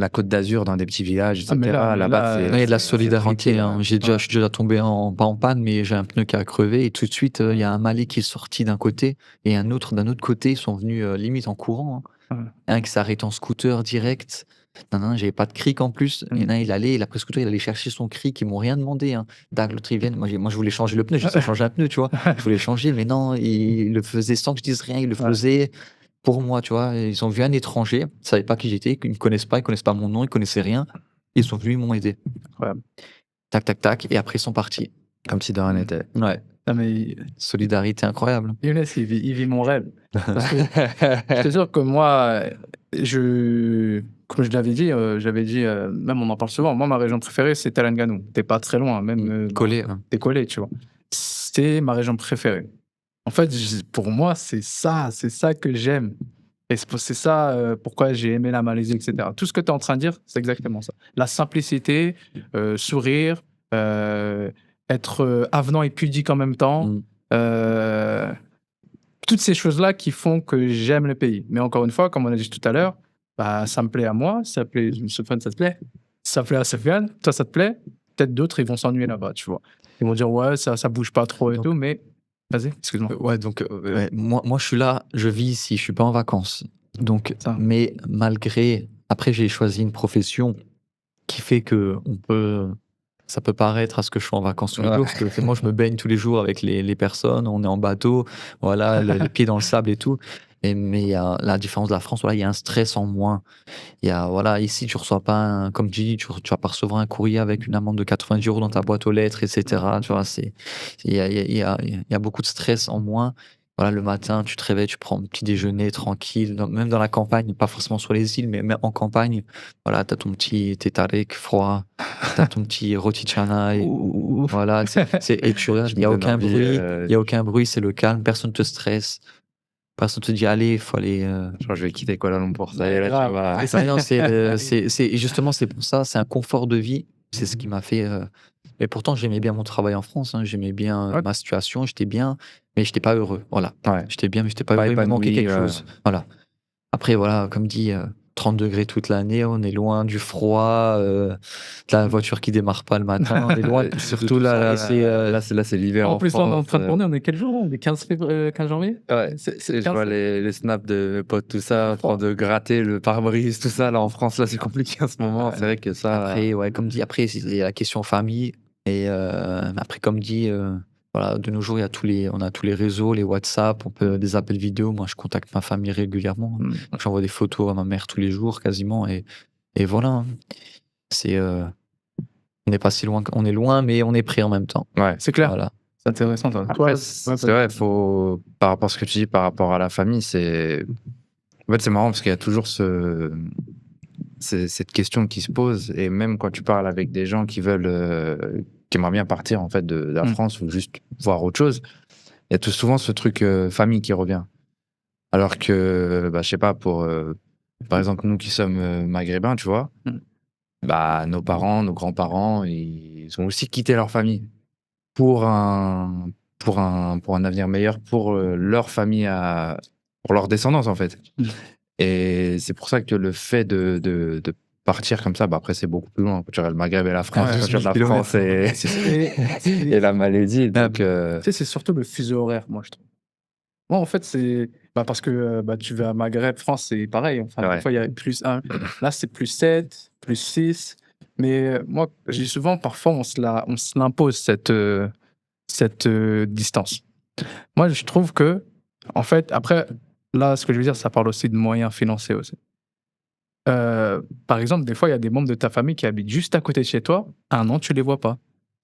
Côte d'Azur dans des petits villages et Ah, cetera. mais Là-bas, là, ouais, il y a de la c'est solidarité, tranquille, hein. ouais, Je suis déjà tombé pas en panne, mais j'ai un pneu qui a crevé et tout de suite, il y a un Malais qui est sorti d'un côté et un autre d'un autre côté. Ils sont venus, limite en courant, hein. ouais. Un qui s'est arrêté en scooter direct. Non, j'avais pas de cric en plus. Il y en a un, il a pris le scooter, il allait chercher son cric, ils m'ont rien demandé, hein. Dac, l'autre il vient, moi je voulais changer le pneu, j'ai changer un pneu, tu vois? Je voulais changer, mais non, il le faisait sans que je dise rien, il le Ouais, faisait pour moi, tu vois? Et ils ont vu un étranger, ils savaient pas qui j'étais, ils me connaissent pas mon nom, ils connaissaient rien. Ils sont venus, ils m'ont aidé. incroyable. Tac, tac, tac et après ils sont partis. comme si de rien n'était. Ouais, Non, mais solidarité incroyable. Younes, il vit mon rêve. Parce que je te jure que moi, comme je l'avais dit, même on en parle souvent, moi, ma région préférée, c'est Terengganu. T'es pas très loin, même Collé, hein. t'es collé, tu vois. C'est ma région préférée. En fait, pour moi, c'est ça que j'aime. Et c'est ça pourquoi j'ai aimé la Malaisie, etc. Tout ce que tu es en train de dire, c'est exactement ça. La simplicité, sourire, euh, être avenant et pudique en même temps. Mmh. euh, toutes ces choses-là qui font que j'aime le pays. Mais encore une fois, comme on a dit tout à l'heure, bah, ça me plaît à moi, ça plaît, Sofiane, ça te plaît, ça plaît à Sofiane, toi, ça te plaît. Peut-être d'autres, ils vont s'ennuyer là-bas, tu vois. Ils vont dire, ouais, ça bouge pas trop et Donc tout, mais vas-y, excuse-moi. ouais, donc ouais, moi je suis là, je vis ici, je suis pas en vacances. Donc Ça. mais malgré après j'ai choisi une profession qui fait que ça peut paraître à ce que je suis en vacances tous les Ouais. jours, parce que moi je me baigne tous les jours avec les personnes, on est en bateau, voilà, les pieds dans le sable et tout. Mais il y a la différence de la France, voilà, il y a un stress en moins. Il y a voilà, ici tu reçois pas comme tu dis, tu vas pas recevoir un courrier avec une amende de 90 € dans ta boîte aux lettres et cetera, tu vois? Il y a beaucoup de stress en moins. Voilà, le matin, tu te réveilles, tu prends un petit déjeuner tranquille, même dans la campagne, pas forcément sur les îles, mais même en campagne, voilà, tu as ton petit thé tarik froid, tu as ton petit roti canai, Ouh. voilà, et tu regardes, Tu me donnes envie, il y a aucun bruit, c'est le calme, personne te stresse, personne te dit: «Allez, il faut aller, genre, je vais quitter Kuala Lumpur, ça y est, là, tu Grave. vas Et ça, non, et justement, c'est pour ça, c'est un confort de vie. C'est ce qui m'a fait, mais pourtant j'aimais bien mon travail en France, hein. J'aimais bien, ouais, ma situation, j'étais bien, mais j'étais pas heureux. Voilà. ouais, J'étais bien, mais j'étais pas pas heureux, il me manquait épanoui, quelque chose. Voilà. Après voilà, comme dit, 30 degrés toute l'année, on est loin du froid, de la voiture qui démarre pas le matin, on est loin de Surtout tout là, ça. là, Et c'est, là, c'est l'hiver En en plus, là, on est en France. train de tourner, on est quel jour? On est 15 janvier? Ouais, C'est je vois 15. les snaps de mes potes, tout ça, en train de gratter le pare-brise, tout ça. Là, en France, là, c'est compliqué en ce moment. C'est vrai que ça. après, ouais, comme dit, après, il y a la question famille. Et après, comme dit, voilà, de nos jours, on a tous les réseaux, les WhatsApp, on peut des appels vidéo. Moi, je contacte ma famille régulièrement. J'envoie des photos à ma mère tous les jours, quasiment. Et voilà, hein. C'est, on n'est pas si loin, on est loin, mais on est prêt en même temps. Ouais. C'est clair. Voilà. C'est intéressant. Toi, Après, ouais, c'est vrai, faut, par rapport à ce que tu dis, par rapport à la famille, en fait, c'est marrant parce qu'il y a toujours cette question qui se pose. Et même quand tu parles avec des gens qui qui aimeraient bien partir, en fait, de la France ou juste voir autre chose, il y a tout souvent ce truc famille qui revient. Alors que, bah, je sais pas, par exemple, nous qui sommes maghrébins, tu vois, bah, nos parents, nos grands-parents, ils ont aussi quitté leur famille pour un avenir meilleur pour leur famille, pour leur descendance, en fait. Et c'est pour ça que le fait de partir comme ça, bah après, c'est beaucoup plus loin. Quand tu regardes le Maghreb et la France, Ouais, quand tu regardes la 1000 France et la Malaisie. Donc, Tu sais, c'est surtout le fuseau horaire, moi, je trouve. Moi, en fait, c'est parce que tu vas à Maghreb, France, c'est pareil. Enfin, Ouais. des fois, il y a +1. Là, c'est +7, +6. Mais moi, je dis souvent, parfois, on se l'impose, cette distance. Moi, je trouve que, en fait, après, là, ce que je veux dire, ça parle aussi de moyens financiers aussi. Par exemple, des fois, il y a des membres de ta famille qui habitent juste à côté de chez toi. 1 an, tu les vois pas.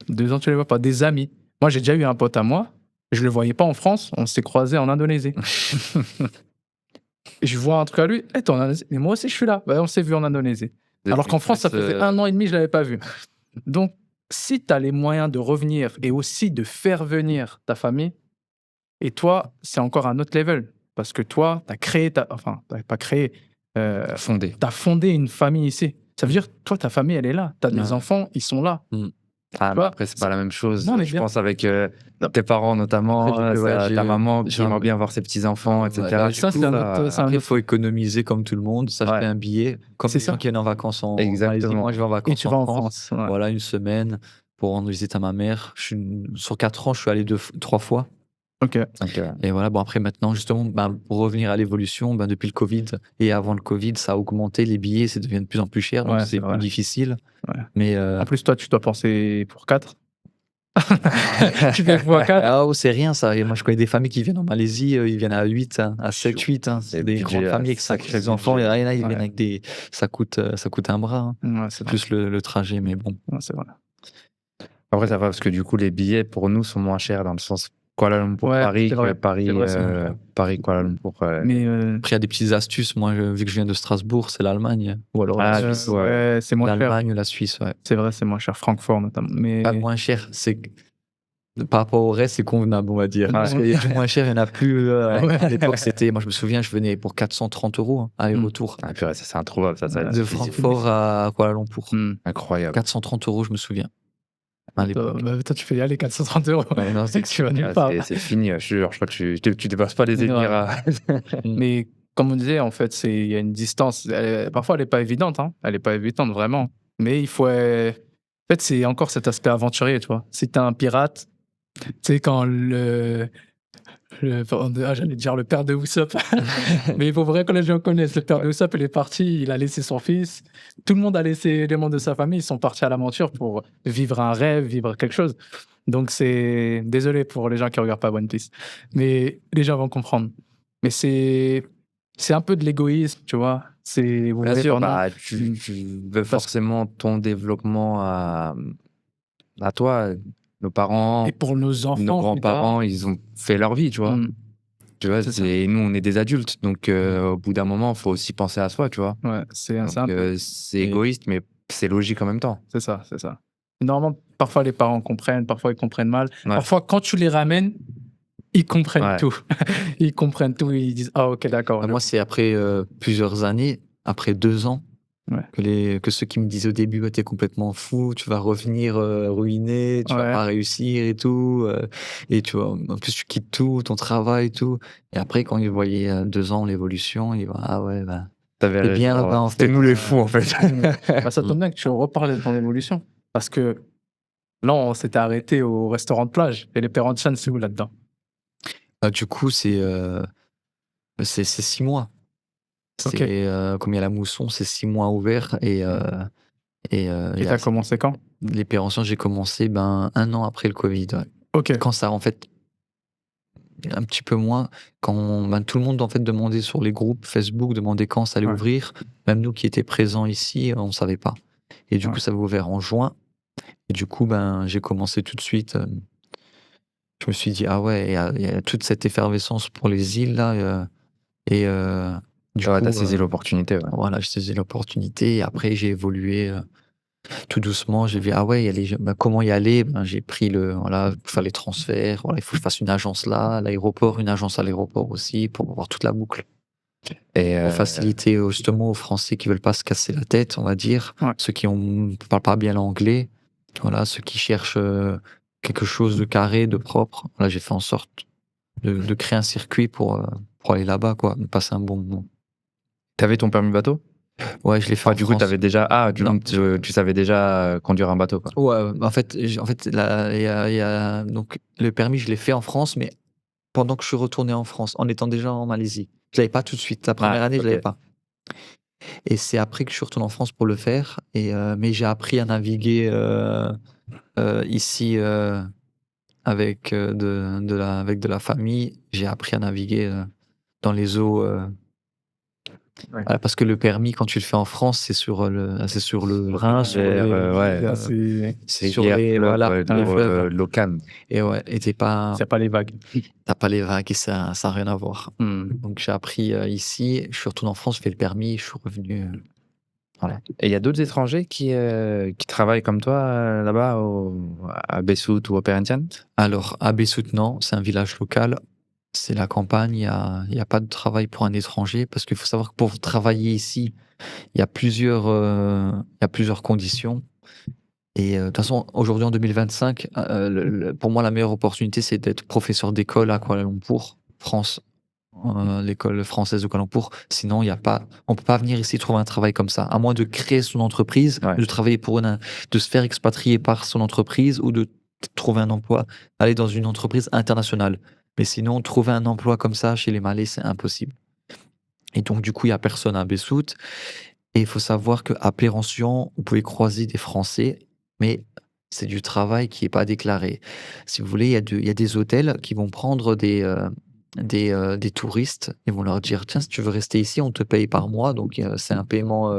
2 ans, tu les vois pas. Des amis. Moi, j'ai déjà eu un pote à moi. Je le voyais pas en France. On s'est croisés en Indonésie. Et je vois un truc à lui. T'es en Indonésie. Mais moi aussi, je suis là. On s'est vu en Indonésie. Alors qu'en France, ça faisait 1 an et demi, je l'avais pas vu. Donc, si tu as les moyens de revenir et aussi de faire venir ta famille, et toi, c'est encore un autre level. Parce que toi, tu as créé enfin, tu pas créé. fondé. Tu as fondé une famille ici. Ça veut dire, toi, ta famille, elle est là. Tu as des Ouais. enfants, ils sont là. Ah, Tu mais vois, après, c'est pas la même chose. Non, mais Je bien. pense avec tes parents, notamment, Après, j'ai fait voyager, ta maman qui j'ai- aimerait bien voir ses petits-enfants, etc. Voilà, Du ça, coup, c'est un là, autre- c'est un Après, il autre- faut économiser comme tout le monde, s'acheter Ouais. un billet. Comme C'est les gens ça. qui viennent en vacances en Malaisie. Exactement. Moi, je vais en Et vacances tu vas en France. France. Ouais. Voilà, une semaine pour rendre visite à ma mère. Sur 4 ans, je suis allé 3 fois. Ok. Donc, Et voilà, bon, après, maintenant, justement, pour revenir à l'évolution, depuis le Covid et avant le Covid, ça a augmenté. Les billets, ça devient de plus en plus cher, donc Ouais, c'est c'est vrai. plus difficile. Ouais. Mais En plus, toi, tu dois penser pour 4. Tu fais x4. ah, c'est rien ça. Et moi, je connais des familles qui viennent en Malaisie, ils viennent à 8, hein, à 7, 8. Hein. C'est Et des budget, grandes familles avec sacré 5 enfants. budget. Et rien, ils Ouais. viennent avec des. Ça coûte un bras. Hein. Ouais, c'est vrai. Plus le trajet, mais bon. Ouais, c'est vrai. Après, ça va parce que du coup, les billets pour nous sont moins chers dans le sens Kuala Lumpur, Ouais, Paris, c'est vrai. Paris, C'est vrai, c'est moins cher. Paris, Kuala Lumpur. Mais Après, il y a des petites astuces. Moi, vu que je viens de Strasbourg, c'est l'Allemagne. Ou alors Ah, la Suisse. ouais. c'est moins cher. L'Allemagne ou la Suisse, ouais. C'est vrai, c'est moins cher. Francfort, notamment. Mais Pas moins cher, c'est par rapport au reste, c'est convenable, on va dire. Parce qu'il y a du moins cher, il n'y en a plus. À l'époque, moi, je me souviens, je venais pour 430 €, hein, aller-retour. Ah, purée, ça, c'est introuvable. Ça, Ouais. De Francfort à Kuala Lumpur. incroyable. 430 €, je me souviens. À l'époque. toi, tu fais y aller 430 €. Ouais, non, c'est Tu vas nulle Ah, part. c'est fini, je te jure. Je crois que tu dépasses pas les Ouais. Émirats. Mais comme on disait, en fait, il y a une distance. Parfois, elle n'est pas évidente. Hein. Elle n'est pas évidente, vraiment. Mais il faut. En fait, c'est encore cet aspect aventurier, tu vois. Si t'es un pirate, tu sais, quand j'allais dire le père de Usopp. Mais il faut vrai que les gens connaissent. Le père de Usopp, il est parti, il a laissé son fils. Tout le monde a laissé les membres de sa famille. Ils sont partis à l'aventure pour vivre un rêve, vivre quelque chose. Donc, c'est. Désolé pour les gens qui ne regardent pas One Piece. Mais les gens vont comprendre. Mais c'est un peu de l'égoïsme, tu vois. Vous Bien voyez, sûr, pendant- tu veux forcément ton développement à toi. Nos parents, Et pour nos enfants, nos plus grands-parents, ils ont fait leur vie, tu vois. tard. Tu vois, C'est ça. nous, on est des adultes. Donc, au bout d'un moment, il faut aussi penser à soi, tu vois. Ouais, c'est Donc, un peu. c'est égoïste, mais c'est logique en même temps. C'est ça, c'est ça. Normalement, parfois les parents comprennent, parfois ils comprennent mal. Ouais. Parfois, quand tu les ramènes, ils comprennent Ouais. tout. Ils comprennent tout, ils disent ah ok d'accord. Moi, c'est après plusieurs années, après 2 ans, que ceux qui me disaient au début, t'es complètement fou, tu vas revenir ruiné, tu vas pas réussir et tout. Et tu vois, en plus, tu quittes tout, ton travail et tout. Et après, quand ils voyaient 2 ans l'évolution, ils voient, ah ouais, T'avais Eh bien, raison, ouais. en C'était fait, nous les fous, en fait. Bah, ça tombe bien que tu reparles de ton évolution. Parce que là, on s'était arrêté au restaurant de plage. Et les Père Chan, c'est où là-dedans? du coup, c'est 6 mois. Ok. Comme il y a la mousson, c'est 6 mois ouverts et Et t'as commencé quand? les pérentions, j'ai commencé 1 an après le Covid. Ouais. Ok. Quand ça, en fait, un petit peu moins, quand tout le monde en fait demandait sur les groupes Facebook, demandait quand ça allait Ouais. ouvrir. Même nous qui étions présents ici, on ne savait pas. Et du Ouais. coup, ça va ouvert en juin. Et du coup, j'ai commencé tout de suite. Je me suis dit, ah ouais, il y a toute cette effervescence pour les îles là. Et du Ouais, coup, t'as saisi l'opportunité, ouais. voilà, j'ai saisi l'opportunité. Et après, j'ai évolué tout doucement. J'ai vu, ah ouais, comment y aller? J'ai pris voilà, pour faire les transferts. Voilà, il faut que je fasse une agence là, à l'aéroport, une agence à l'aéroport aussi, pour avoir toute la boucle. Et Pour faciliter justement aux Français qui veulent pas se casser la tête, on va dire. Ouais. Ceux qui parlent pas bien l'anglais. Voilà, ceux qui cherchent quelque chose de carré, de propre. Voilà, j'ai fait en sorte de créer un circuit pour aller là-bas, quoi, de passer un bon moment. t'avais ton permis bateau? Ouais, je l'ai fait Enfin, en du coup, France. t'avais déjà... Ah, Non. tu savais déjà conduire un bateau, quoi. Ouais, en fait, donc le permis, je l'ai fait en France, mais pendant que je suis retourné en France, en étant déjà en Malaisie. Je l'avais pas tout de suite. La première année, je l'avais ok. pas. Et c'est après que je suis retourné en France pour le faire. Mais j'ai appris à naviguer ici avec avec de la famille. J'ai appris à naviguer dans les eaux. Ouais. Voilà, parce que le permis, quand tu le fais en France, c'est sur le Rhin, sur Vers, les, ouais. Là, c'est... sur Rivière, les, fleuve, voilà, les fleuves. l'eau calme. Et ouais, et C'est pas les vagues. t'as pas les vagues et ça n'a rien à voir. Donc j'ai appris ici, je suis retourné en France, je fais le permis, je suis revenu. Voilà. Et il y a d'autres étrangers qui travaillent comme toi là-bas à Bessout ou au Perhentian? Alors, à Bessout, non, c'est un village local, c'est la campagne, il y a pas de travail pour un étranger, parce qu'il faut savoir que pour travailler ici, il y a plusieurs conditions. Et de toute façon, aujourd'hui en 2025, pour moi, la meilleure opportunité, c'est d'être professeur d'école à Kuala Lumpur, France, l'école française de Kuala Lumpur. Sinon, on peut pas venir ici trouver un travail comme ça, à moins de créer son entreprise, Ouais. de travailler de se faire expatrier par son entreprise ou de trouver un emploi, aller dans une entreprise internationale. Mais sinon, trouver un emploi comme ça chez les Malais, c'est impossible. Et donc, du coup, il y a personne à Bessout. Et il faut savoir qu'à Pérension, vous pouvez croiser des Français, mais c'est du travail qui est pas déclaré. Si vous voulez, il y a des hôtels qui vont prendre des touristes et vont leur dire: «Tiens, si tu veux rester ici, on te paye par mois». Donc c'est un paiement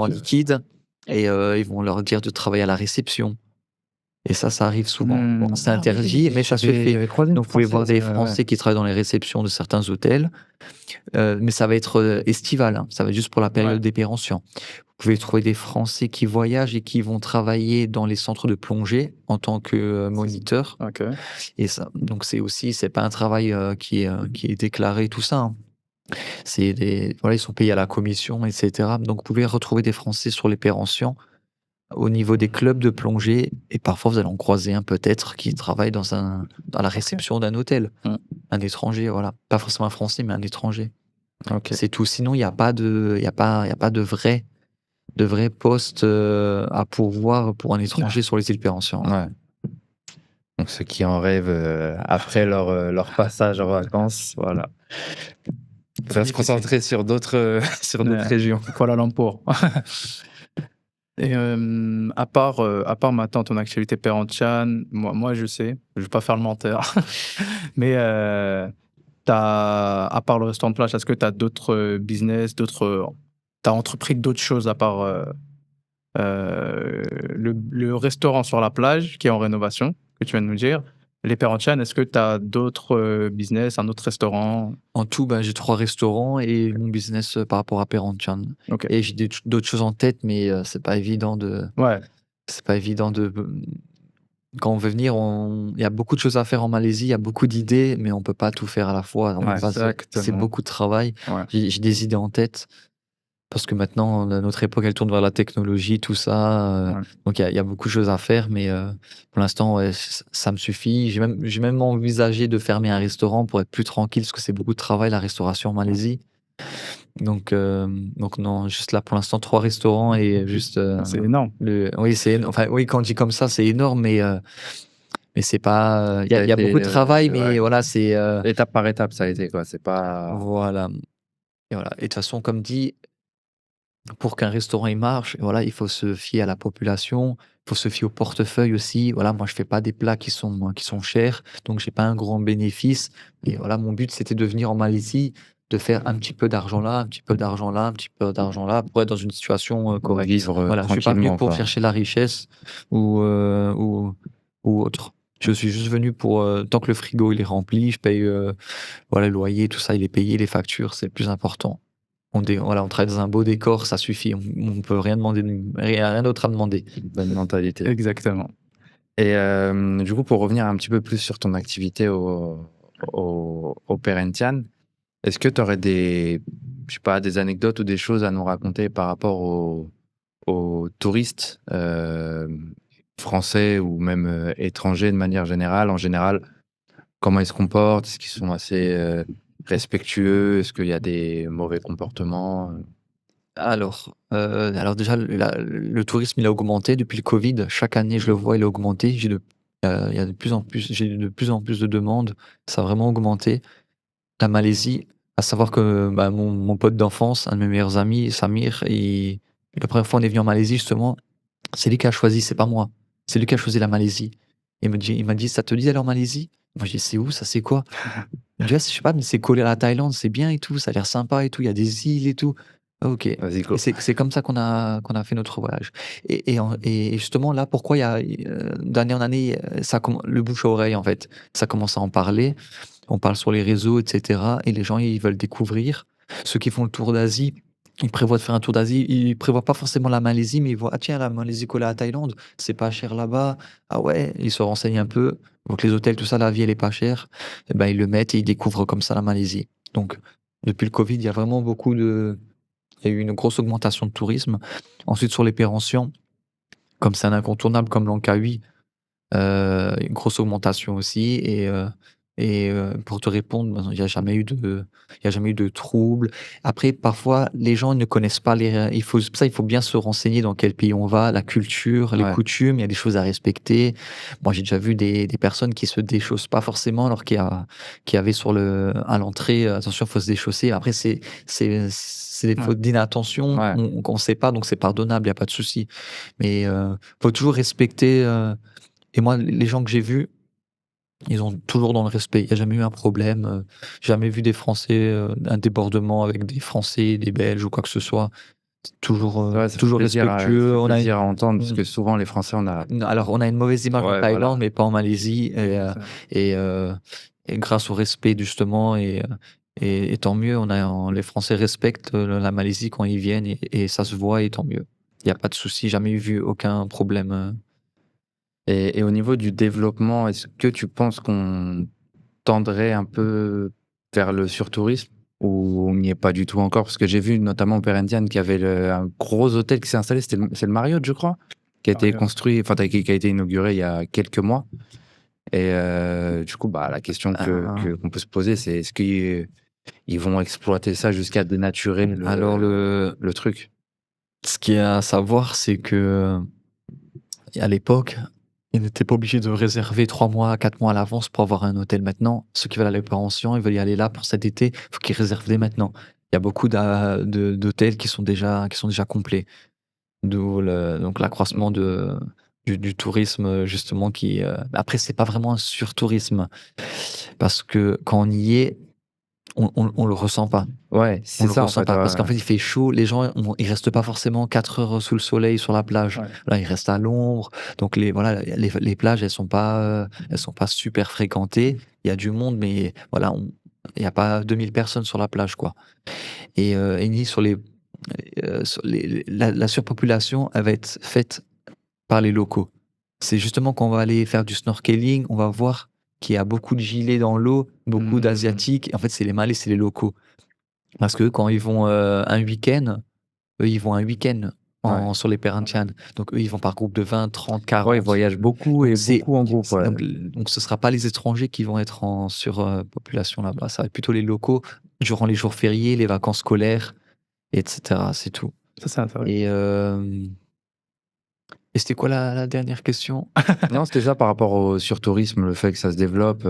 liquide et ils vont leur dire de travailler à la réception et ça arrive souvent. Bon, c'est interdit, mais ça se fait. J'avais croisé une Donc vous pouvez voir des Française, Français qui travaillent dans les réceptions de certains hôtels. Mais ça va être estival, hein. Ça va être juste pour la période Ouais. des Pérentions. Vous pouvez trouver des Français qui voyagent et qui vont travailler dans les centres de plongée en tant que moniteur. Ok. Et ça, donc c'est pas un travail qui est déclaré, tout ça, hein. Voilà, ils sont payés à la commission, etc. Donc vous pouvez retrouver des Français sur les Pérentions au niveau des clubs de plongée et parfois vous allez en croiser un peut-être qui travaille dans la réception d'un hôtel. Un étranger, voilà. Pas forcément un Français, mais un étranger. Ok. C'est tout. Sinon, il y a pas de vrai poste à pourvoir pour un étranger sur les îles Pérentions. Ouais. Donc ceux qui en rêvent après leur passage en vacances, voilà. Il faudrait se concentrer sur d'autres régions. Kuala Lumpur. Et à part maintenant ton activité Perhentian, moi je sais, je vais pas faire le menteur, mais à part le restaurant de plage, est-ce que tu as d'autres business, t'as entrepris d'autres choses à part le restaurant sur la plage qui est en rénovation, que tu viens de nous dire? Les Perhentian, est-ce que tu as d'autres business, un autre restaurant? En tout, j'ai 3 restaurants et mon business par rapport à Perhentian. Ok. Et j'ai d'autres choses en tête, mais c'est pas évident Ouais, quand on veut venir, il y a beaucoup de choses à faire en Malaisie, il y a beaucoup d'idées, mais on peut pas tout faire à la fois. Ouais, C'est exactement. beaucoup de travail. Ouais. J'ai des idées en tête. Parce que maintenant, notre époque, elle tourne vers la technologie, tout ça. Ouais. Donc, il y a beaucoup de choses à faire, mais pour l'instant, ouais, ça me suffit. J'ai même envisagé de fermer un restaurant pour être plus tranquille, parce que c'est beaucoup de travail, la restauration en Malaisie. Donc non, juste là pour l'instant 3 restaurants et juste, C'est énorme. oui, enfin, oui, quand on dit comme ça, c'est énorme, mais c'est pas, Ça a il y a beaucoup été, de travail, ouais, mais voilà, c'est, étape par étape, ça a été, quoi. C'est pas voilà et voilà et de toute façon, comme dit, pour qu'un restaurant il marche, voilà, il faut se fier à la population, il faut se fier au portefeuille aussi. Voilà, moi je fais pas des plats qui sont chers, donc j'ai pas un grand bénéfice et voilà, mon but c'était de venir en Malaisie, de faire un petit peu d'argent là, un petit peu d'argent là, un petit peu d'argent là, pour être dans une situation, pour correcte. vivre, Voilà, je suis pas venu tranquillement, pour quoi. chercher la richesse ou, ou autre. Je suis juste venu pour, tant que le frigo il est rempli, je paye, voilà, le loyer, tout ça, il est payé, les factures, c'est le plus important. Voilà, on travaille dans un beau décor, ça suffit. On peut rien demander, rien d'autre à demander. Bonne mentalité. Exactement. Et du coup, pour revenir un petit peu plus sur ton activité au Perhentian, est-ce que tu aurais des, je sais pas, des anecdotes ou des choses à nous raconter par rapport aux touristes français ou même étrangers de manière générale? En général, comment ils se comportent? Est-ce qu'ils sont assez respectueux? Est-ce qu'il y a des mauvais comportements? Alors déjà, le tourisme, il a augmenté depuis le Covid. Chaque année, je le vois, il a augmenté. Il y a de plus en plus, j'ai de plus en plus de demandes. Ça a vraiment augmenté. La Malaisie, à savoir que bah, mon pote d'enfance, un de mes meilleurs amis, Samir, la première fois on est venu en Malaisie, justement, c'est lui qui a choisi, c'est pas moi. C'est lui qui a choisi la Malaisie. Il m'a dit, ça te dit d'aller en Malaisie? Moi, je dis, c'est où, ça, c'est quoi? Il me dit, ah, je sais pas, mais c'est collé à la Thaïlande, c'est bien et tout, ça a l'air sympa et tout, il y a des îles et tout. Ah, ok. Et Vas-y, go. c'est comme ça qu'on a fait notre voyage. Et justement, là, pourquoi d'année en année, le bouche à oreille, en fait, ça commence à en parler. On parle sur les réseaux, etc. Et les gens, ils veulent découvrir. Ceux qui font le tour d'Asie, ils prévoient de faire un tour d'Asie. Ils prévoient pas forcément la Malaisie, mais ils voient, ah tiens, la Malaisie collée à la Thaïlande, c'est pas cher là-bas. Ah ouais, ils se renseignent un peu. Donc les hôtels, tout ça, la vie, elle est pas chère. Et ben, ils le mettent et ils découvrent comme ça la Malaisie. Donc, depuis le Covid, il y a vraiment il y a eu une grosse augmentation de tourisme. Ensuite, sur les Pérensians, comme c'est un incontournable comme l'Angkawi, une grosse augmentation aussi pour te répondre, ben, il y a jamais eu de troubles. Après, parfois, les gens ne connaissent pas il faut bien se renseigner dans quel pays on va, la culture, les Ouais. coutumes, il y a des choses à respecter. Moi, j'ai déjà vu des personnes qui se déchaussent pas forcément alors qu'il y avait à l'entrée, attention, faut se déchausser. Après, c'est des Ouais. fautes d'inattention, Ouais. on sait pas, donc c'est pardonnable, il y a pas de souci. Mais, faut toujours respecter, et moi, les gens que j'ai vus, ils ont toujours dans le respect. Il y a jamais eu un problème, jamais vu des Français, un débordement avec des Français, des Belges ou quoi que ce soit. Ouais, ça fait Toujours plaisir respectueux. à entendre parce Mmh, que souvent les Français, on a alors on a une mauvaise image en ouais, Thaïlande, voilà. mais pas en Malaisie Ça- et heu et grâce au respect justement et tant mieux, les Français respectent, la Malaisie quand ils viennent et ça se voit et tant mieux. Il y a pas de souci, jamais vu aucun problème, Et au niveau du développement, est-ce que tu penses qu'on tendrait un peu vers le surtourisme ou on n'y est pas du tout encore? Parce que j'ai vu notamment au Perhentian qu'il y avait un gros hôtel qui s'est installé, c'est le Marriott, je crois, qui a été Mario. construit, enfin qui a été inauguré il y a quelques mois. Et du coup, bah, la question qu'on peut se poser, c'est est-ce qu'ils vont exploiter ça jusqu'à dénaturer alors le truc? ce qu'il y a à savoir, c'est que, à l'époque, ils n'étaient pas obligés de réserver 3 mois, 4 mois à l'avance pour avoir un hôtel. Maintenant, ceux qui veulent aller aux Ancients, ils veulent y aller là pour cet été, il faut qu'ils réservent dès maintenant. Il y a beaucoup d'hôtels qui sont déjà complets. D'où donc l'accroissement du tourisme, justement après c'est pas vraiment un surtourisme parce que quand on y est, on le ressent pas. Ouais, On c'est le ça en ressent fait. pas parce Ouais. qu'en fait, il fait chaud, les gens, ils restent pas forcément 4 heures sous le soleil sur la plage. Ouais. Là, ils restent à l'ombre, donc les plages, elles sont pas super fréquentées. Il y a du monde, mais voilà, il y a pas 2000 personnes sur la plage, quoi et ni sur la surpopulation, elle va être faite par les locaux. C'est justement quand on va aller faire du snorkeling, on va voir qu'il y a beaucoup de gilets dans l'eau, beaucoup Mhm. d'asiatiques. En fait, c'est les Malais, c'est les locaux. Parce que quand ils vont, un week-end, eux, ils vont un week-end Ouais. sur les Perhentian. Donc eux, ils vont par groupe de 20, 30, Ouais, ils 40. voyagent beaucoup et Donc c'est beaucoup en groupe, ouais. donc ce sera pas les étrangers qui vont être en surpopulation là-bas, ça va être plutôt les locaux. durant les jours fériés, les vacances scolaires, etc. C'est tout. Ça, c'est intéressant. Et c'était quoi la dernière question? Non, c'était ça par rapport au surtourisme, le fait que ça se développe,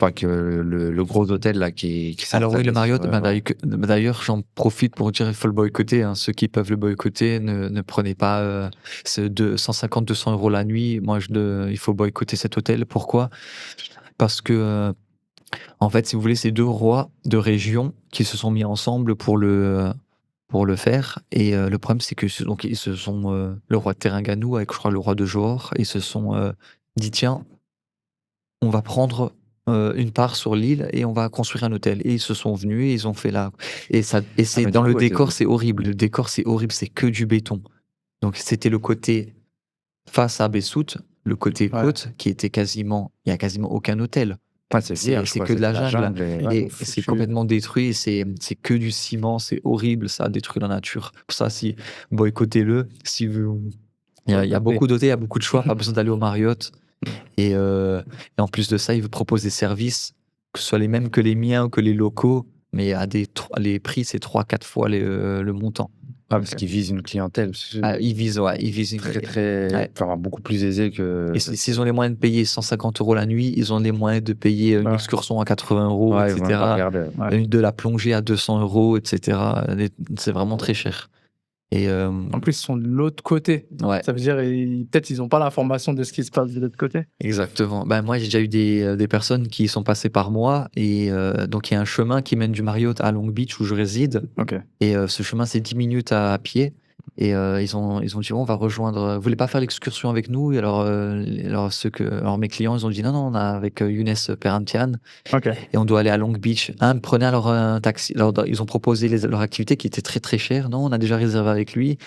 enfin que le gros hôtel là qui Alors oui, le s'installe Marriott, sur, d'ailleurs, j'en profite pour dire il faut le boycotter, hein. Ceux qui peuvent le boycotter, ne prenez pas 150-200 € la nuit. Il faut boycotter cet hôtel. Pourquoi? Parce que, en fait, si vous voulez, c'est deux rois de région qui se sont mis ensemble pour le faire. Et le problème, c'est que donc, ils se sont, le roi de Terengganu avec, je crois, le roi de Johor, ils se sont dit, tiens, on va prendre une part sur l'île et on va construire un hôtel. Et ils se sont venus et ils ont fait là. Et c'est mais dans du le coup, décor, c'est horrible. Le décor, c'est horrible, c'est que du béton. Donc c'était le côté face à Bessout, le côté Ouais. côte, qui était il y a quasiment aucun hôtel. c'est C'est vierge, c'est quoi, que de la jungle. et Ouais, Et foutu. c'est complètement détruit. C'est que du ciment, c'est horrible, ça détruit la nature. Pour ça, si boycottez-le, si vous. Il y a beaucoup d'hôtels, il y a beaucoup de choix, pas besoin d'aller au Marriott. Et en plus de ça, ils vous proposent des services, que ce soit les mêmes que les miens ou que les locaux, mais les prix, c'est 3-4 fois le montant. parce qu'ils visent une clientèle Ils visent une. très, Ouais. enfin, beaucoup plus aisée que. Et s'ils ont les moyens de payer 150 € la nuit, ils ont les moyens de payer une Ouais. excursion à 80 €, Ouais, ils vont pas etc. regarder. Ouais. De la plongée à 200 €, etc. C'est vraiment très cher. Et En plus, ils sont de l'autre côté. ouais, Ça veut dire, peut-être ils n'ont pas l'information de ce qui se passe de l'autre côté. exactement. Ben, moi, j'ai déjà eu des personnes qui sont passées par moi. Et donc, il y a un chemin qui mène du Marriott à Long Beach où je réside. Ok. Et ce chemin, c'est 10 minutes à pied. Et ils ont dit, on va rejoindre. Vous voulez pas faire l'excursion avec nous? Et alors mes clients, ils ont dit, non, non, on a avec Younes Perhentian. Ok. Et on doit aller à Long Beach. Prenez alors un taxi. Alors, ils ont proposé leur activité qui était très très chère. Non, on a déjà réservé avec lui.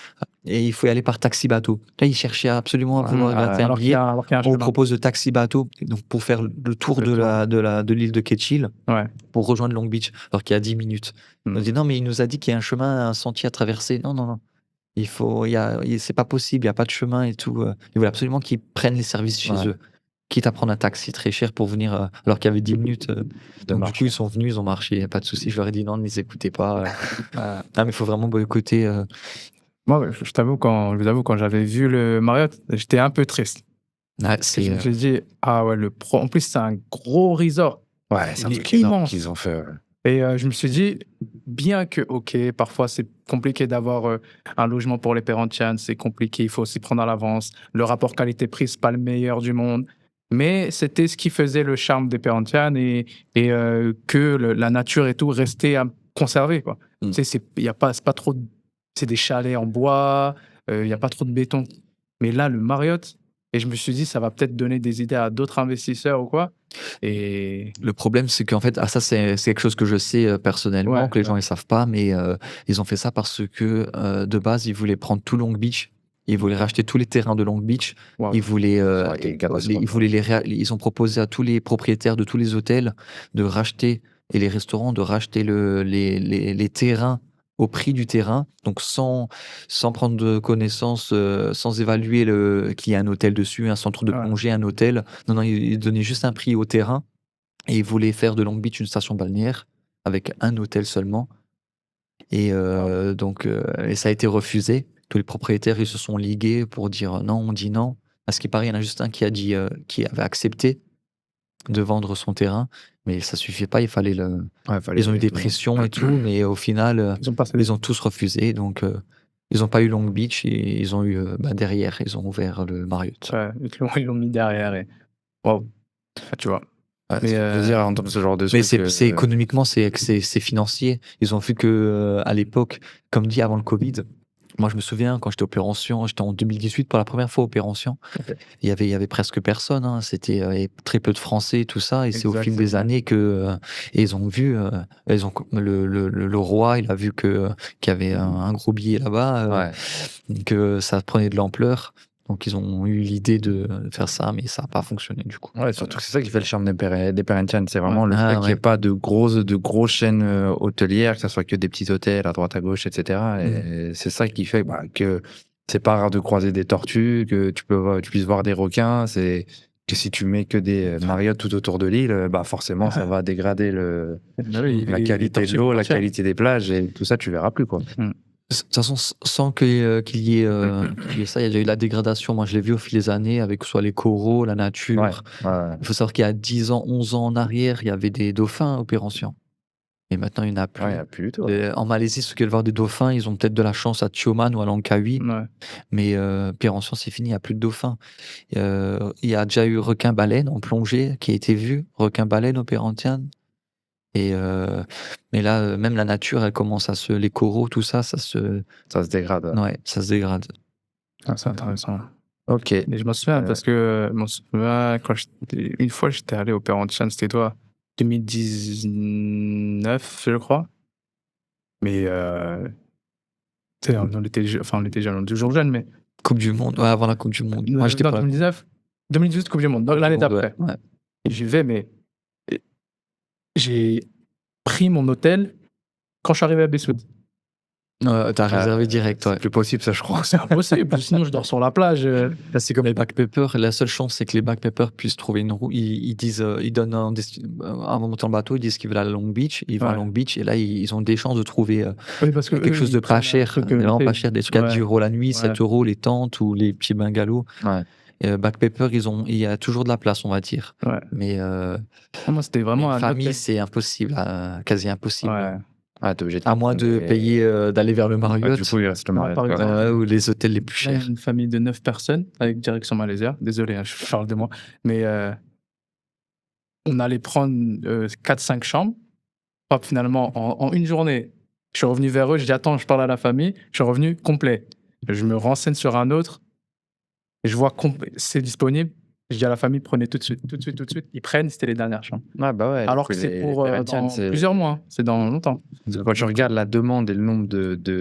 Et il faut y aller par taxi bateau. Là, ils cherchaient absolument à vouloir gratter un Alors qu'il y billet. a, alors qu'il y a un On vous chemin. propose le taxi bateau donc pour faire le tour Le de tour. de l'île de Ketchill Ouais. pour rejoindre Long Beach, alors qu'il y a 10 minutes. On dit non, mais il nous a dit qu'il y a un chemin, un sentier à traverser. Non, non, non. C'est pas possible, il n'y a pas de chemin et tout. Ils veulent absolument qu'ils prennent les services chez Ouais. eux. Quitte à prendre un taxi très cher pour venir, alors qu'il y avait 10 minutes. Donc, du coup, ils sont venus, ils ont marché, y a pas de souci. Je leur ai dit non, ne les écoutez pas. Ah, mais il faut vraiment boycotter. Moi, je vous avoue, quand j'avais vu le Marriott, j'étais un peu triste. Ah, Je me suis dit, ah ouais, en plus, c'est un gros resort. Ouais, c'est un Il est truc énorme immense. qu'ils ont fait. Et je me suis dit, bien que, ok, parfois c'est compliqué d'avoir un logement pour les Perhentians, c'est compliqué, il faut s'y prendre à l'avance. Le rapport qualité-prix, c'est pas le meilleur du monde. Mais c'était ce qui faisait le charme des Perhentians et que la nature et tout restait à conserver, quoi. Mm. Tu sais, c'est pas trop. C'est des chalets en bois, il n'y a pas trop de béton. Mais là, le Marriott, et je me suis dit, ça va peut-être donner des idées à d'autres investisseurs ou quoi. Et Le problème, c'est qu'en fait, ça, c'est quelque chose que je sais personnellement, Ouais, que les gens ouais. ne savent pas, mais ils ont fait ça parce que de base, ils voulaient prendre tout Long Beach. Ils voulaient racheter tous les terrains de Long Beach. Waouh. Ils voulaient, Ça aurait été une catastrophe, ils voulaient ils ont proposé à tous les propriétaires de tous les hôtels de racheter et les restaurants de racheter les terrains au prix du terrain, donc sans prendre de connaissance, sans évaluer qu'il y a un hôtel dessus, un centre de Ouais. plongée, un hôtel. Non, non, ils donnaient juste un prix au terrain. Et ils voulaient faire de Long Beach une station balnéaire avec un hôtel seulement. Et donc et ça a été refusé. Tous les propriétaires, ils se sont ligués pour dire non, on dit non. À ce qui paraît, il y en a juste un qui a dit, qui avait accepté de vendre son terrain, mais ça suffit pas. Il fallait Ouais, fallait ils ont eu des tout. pressions et tout, mais au final, Ils ont passé ils ont tous refusé. Donc ils n'ont pas eu Long Beach et ils ont eu derrière, ils ont ouvert le Marriott. Ouais, ils l'ont mis derrière et waouh. Ah, tu vois. Ouais, Mais, ça fait plaisir à entendre ce genre de Mais truc. c'est économiquement, c'est financier. Ils ont vu que à l'époque, comme dit avant le Covid, moi je me souviens quand j'étais opération, j'étais en 2018 pour la première fois opération. Ok. Il y avait presque personne, hein. C'était il y avait très peu de Français, tout ça. Et c'est au fil des Exactement. années que et ils ont vu, le roi, il a vu qu'il y avait un gros billet là-bas, que ça prenait de l'ampleur. Donc ils ont eu l'idée de faire ça, mais ça n'a pas fonctionné du coup. Ouais, surtout que c'est ça qui fait le charme des Perhentian. C'est vraiment le Ah, fait qu'il n'y ait ouais. pas de grosses chaînes hôtelières, que ce soit que des petits hôtels à droite à gauche, etc. Et c'est ça qui fait que c'est pas rare de croiser des tortues, que tu puisses voir des requins. Que si tu mets que des Marriott tout autour de l'île, bah forcément, ça va dégrader Bah oui, la les qualité de tortues l'eau, vont la partir. qualité des plages et tout ça, tu verras plus, quoi. Mm. De toute façon, sans qu'il y ait ça, il y a déjà eu la dégradation. Moi, je l'ai vu au fil des années avec soit les coraux, la Ouais, nature. ouais. Il faut savoir qu'il y a 10 ans, 11 ans en arrière, il y avait des dauphins au Pérentian. Et maintenant, il n'y en a Ouais, il n'y plus. a plus du tout. En Malaisie, ceux qui veulent voir des dauphins, ils ont peut-être de la chance à Tioman ou à Langkawi. Ouais. Mais Pérentian, c'est fini, il n'y a plus de dauphins. Il y a déjà eu requin-baleine en plongée qui a été vu, requin-baleine au Pérentian. Et mais là, même la nature, elle commence les coraux, tout ça, Ça se dégrade. ouais, ça se dégrade. Ah, c'est intéressant. Ok. Mais je m'en souviens parce que une fois j'étais allé au Pérentian, c'était toi 2019, je crois. Mais tu sais, on était jeunes, on est toujours jeunes, mais Coupe du monde, ouais, avant la Coupe du monde. Moi, j'étais non, pas là. 2018 Coupe du Monde, donc l'année d'après. Ouais. Et j'y vais, mais j'ai pris mon hôtel quand je suis arrivé à Bessoud. T'as réservé direct, ouais. C'est plus possible, ça, je crois. C'est impossible, sinon je dors sur la plage. Là, c'est comme les backpackers. La seule chance, c'est que les backpackers puissent trouver une route. Ils disent, ils donnent avant de monter en bateau, ils disent qu'ils veulent aller à Long Beach. Ils vont à Ouais. Long Beach et là, ils ont des chances de trouver Oui, parce que quelque eux, chose de ils pas prennent un cher, truc, vraiment tu pas sais, cher, des trucs à 10 € la nuit, ouais. 7 € les tentes ou les petits bungalows. Ouais. Backpackers, il y a toujours de la place, on va dire. Ouais. Mais Moi, c'était vraiment une un famille, hôtel. c'est impossible, quasi impossible. Ouais. Ah, t'es obligé de À moins de payer, d'aller vers le Ouais, Marriott, du coup, il reste le Ouais, Marriott, par quoi. exemple. ou les hôtels les plus Là, il y a chers. une famille de 9 personnes avec direction Malaisie. Désolé, hein, je parle de moi. Mais on allait prendre 4-5 chambres. Hop, finalement, en une journée, je suis revenu vers eux. Je dis attends, je parle à la famille. Je suis revenu complet. Je me renseigne sur un autre. Et je vois c'est disponible. Je dis à la famille prenez tout de suite, tout de suite, tout de suite. Ils prennent, c'était les dernières chambres. Ah, bah ouais. Alors que c'est pour dans plusieurs mois. Hein. C'est dans longtemps. Quand tu regardes la demande et le nombre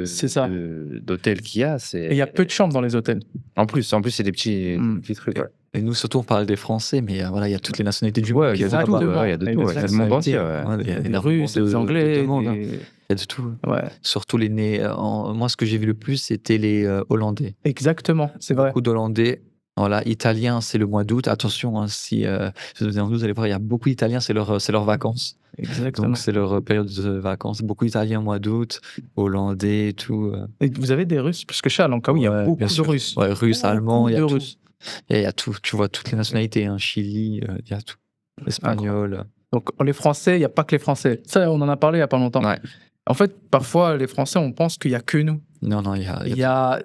C'est ça. d'hôtels qu'il y a, Et il y a peu de chambres dans les hôtels. En plus, c'est des petits trucs. Ouais, Et nous, surtout, on parle des Français, mais voilà, il y a toutes les nationalités du monde ouais, il qui y a vont de tout. là-bas. Ouais, il y a de tout. Ouais. Il y a le monde entier. Ouais. Il y a Des énormément Russes, des Anglais. de monde, hein. des- Il y a de tout. Ouais, Surtout les nés. Moi, ce que j'ai vu le plus, c'était les Hollandais. exactement, c'est vrai. Beaucoup d'Hollandais. Voilà, Italiens, c'est le mois d'août. Attention, hein, si vous êtes en août, vous allez voir, il y a beaucoup d'Italiens, c'est leurs vacances. Exactement. Donc, c'est leur période de vacances. Beaucoup d'Italiens au mois d'août, Hollandais et tout. Et vous avez des Russes? Parce que chez Langkawi, il y a Ouais, beaucoup bien de sûr. Russes. Ouais, Russes, Allemands, il y a de tout. Russes. Il y a tout. Tu vois toutes les nationalités, hein, Chili, il y a tout. Espagnol. Donc, les Français, il n'y a pas que les Français. Ça, on en a parlé il n'y a pas longtemps. Ouais. En fait, parfois, les Français, on pense qu'il n'y a que nous. Non, il y Il y a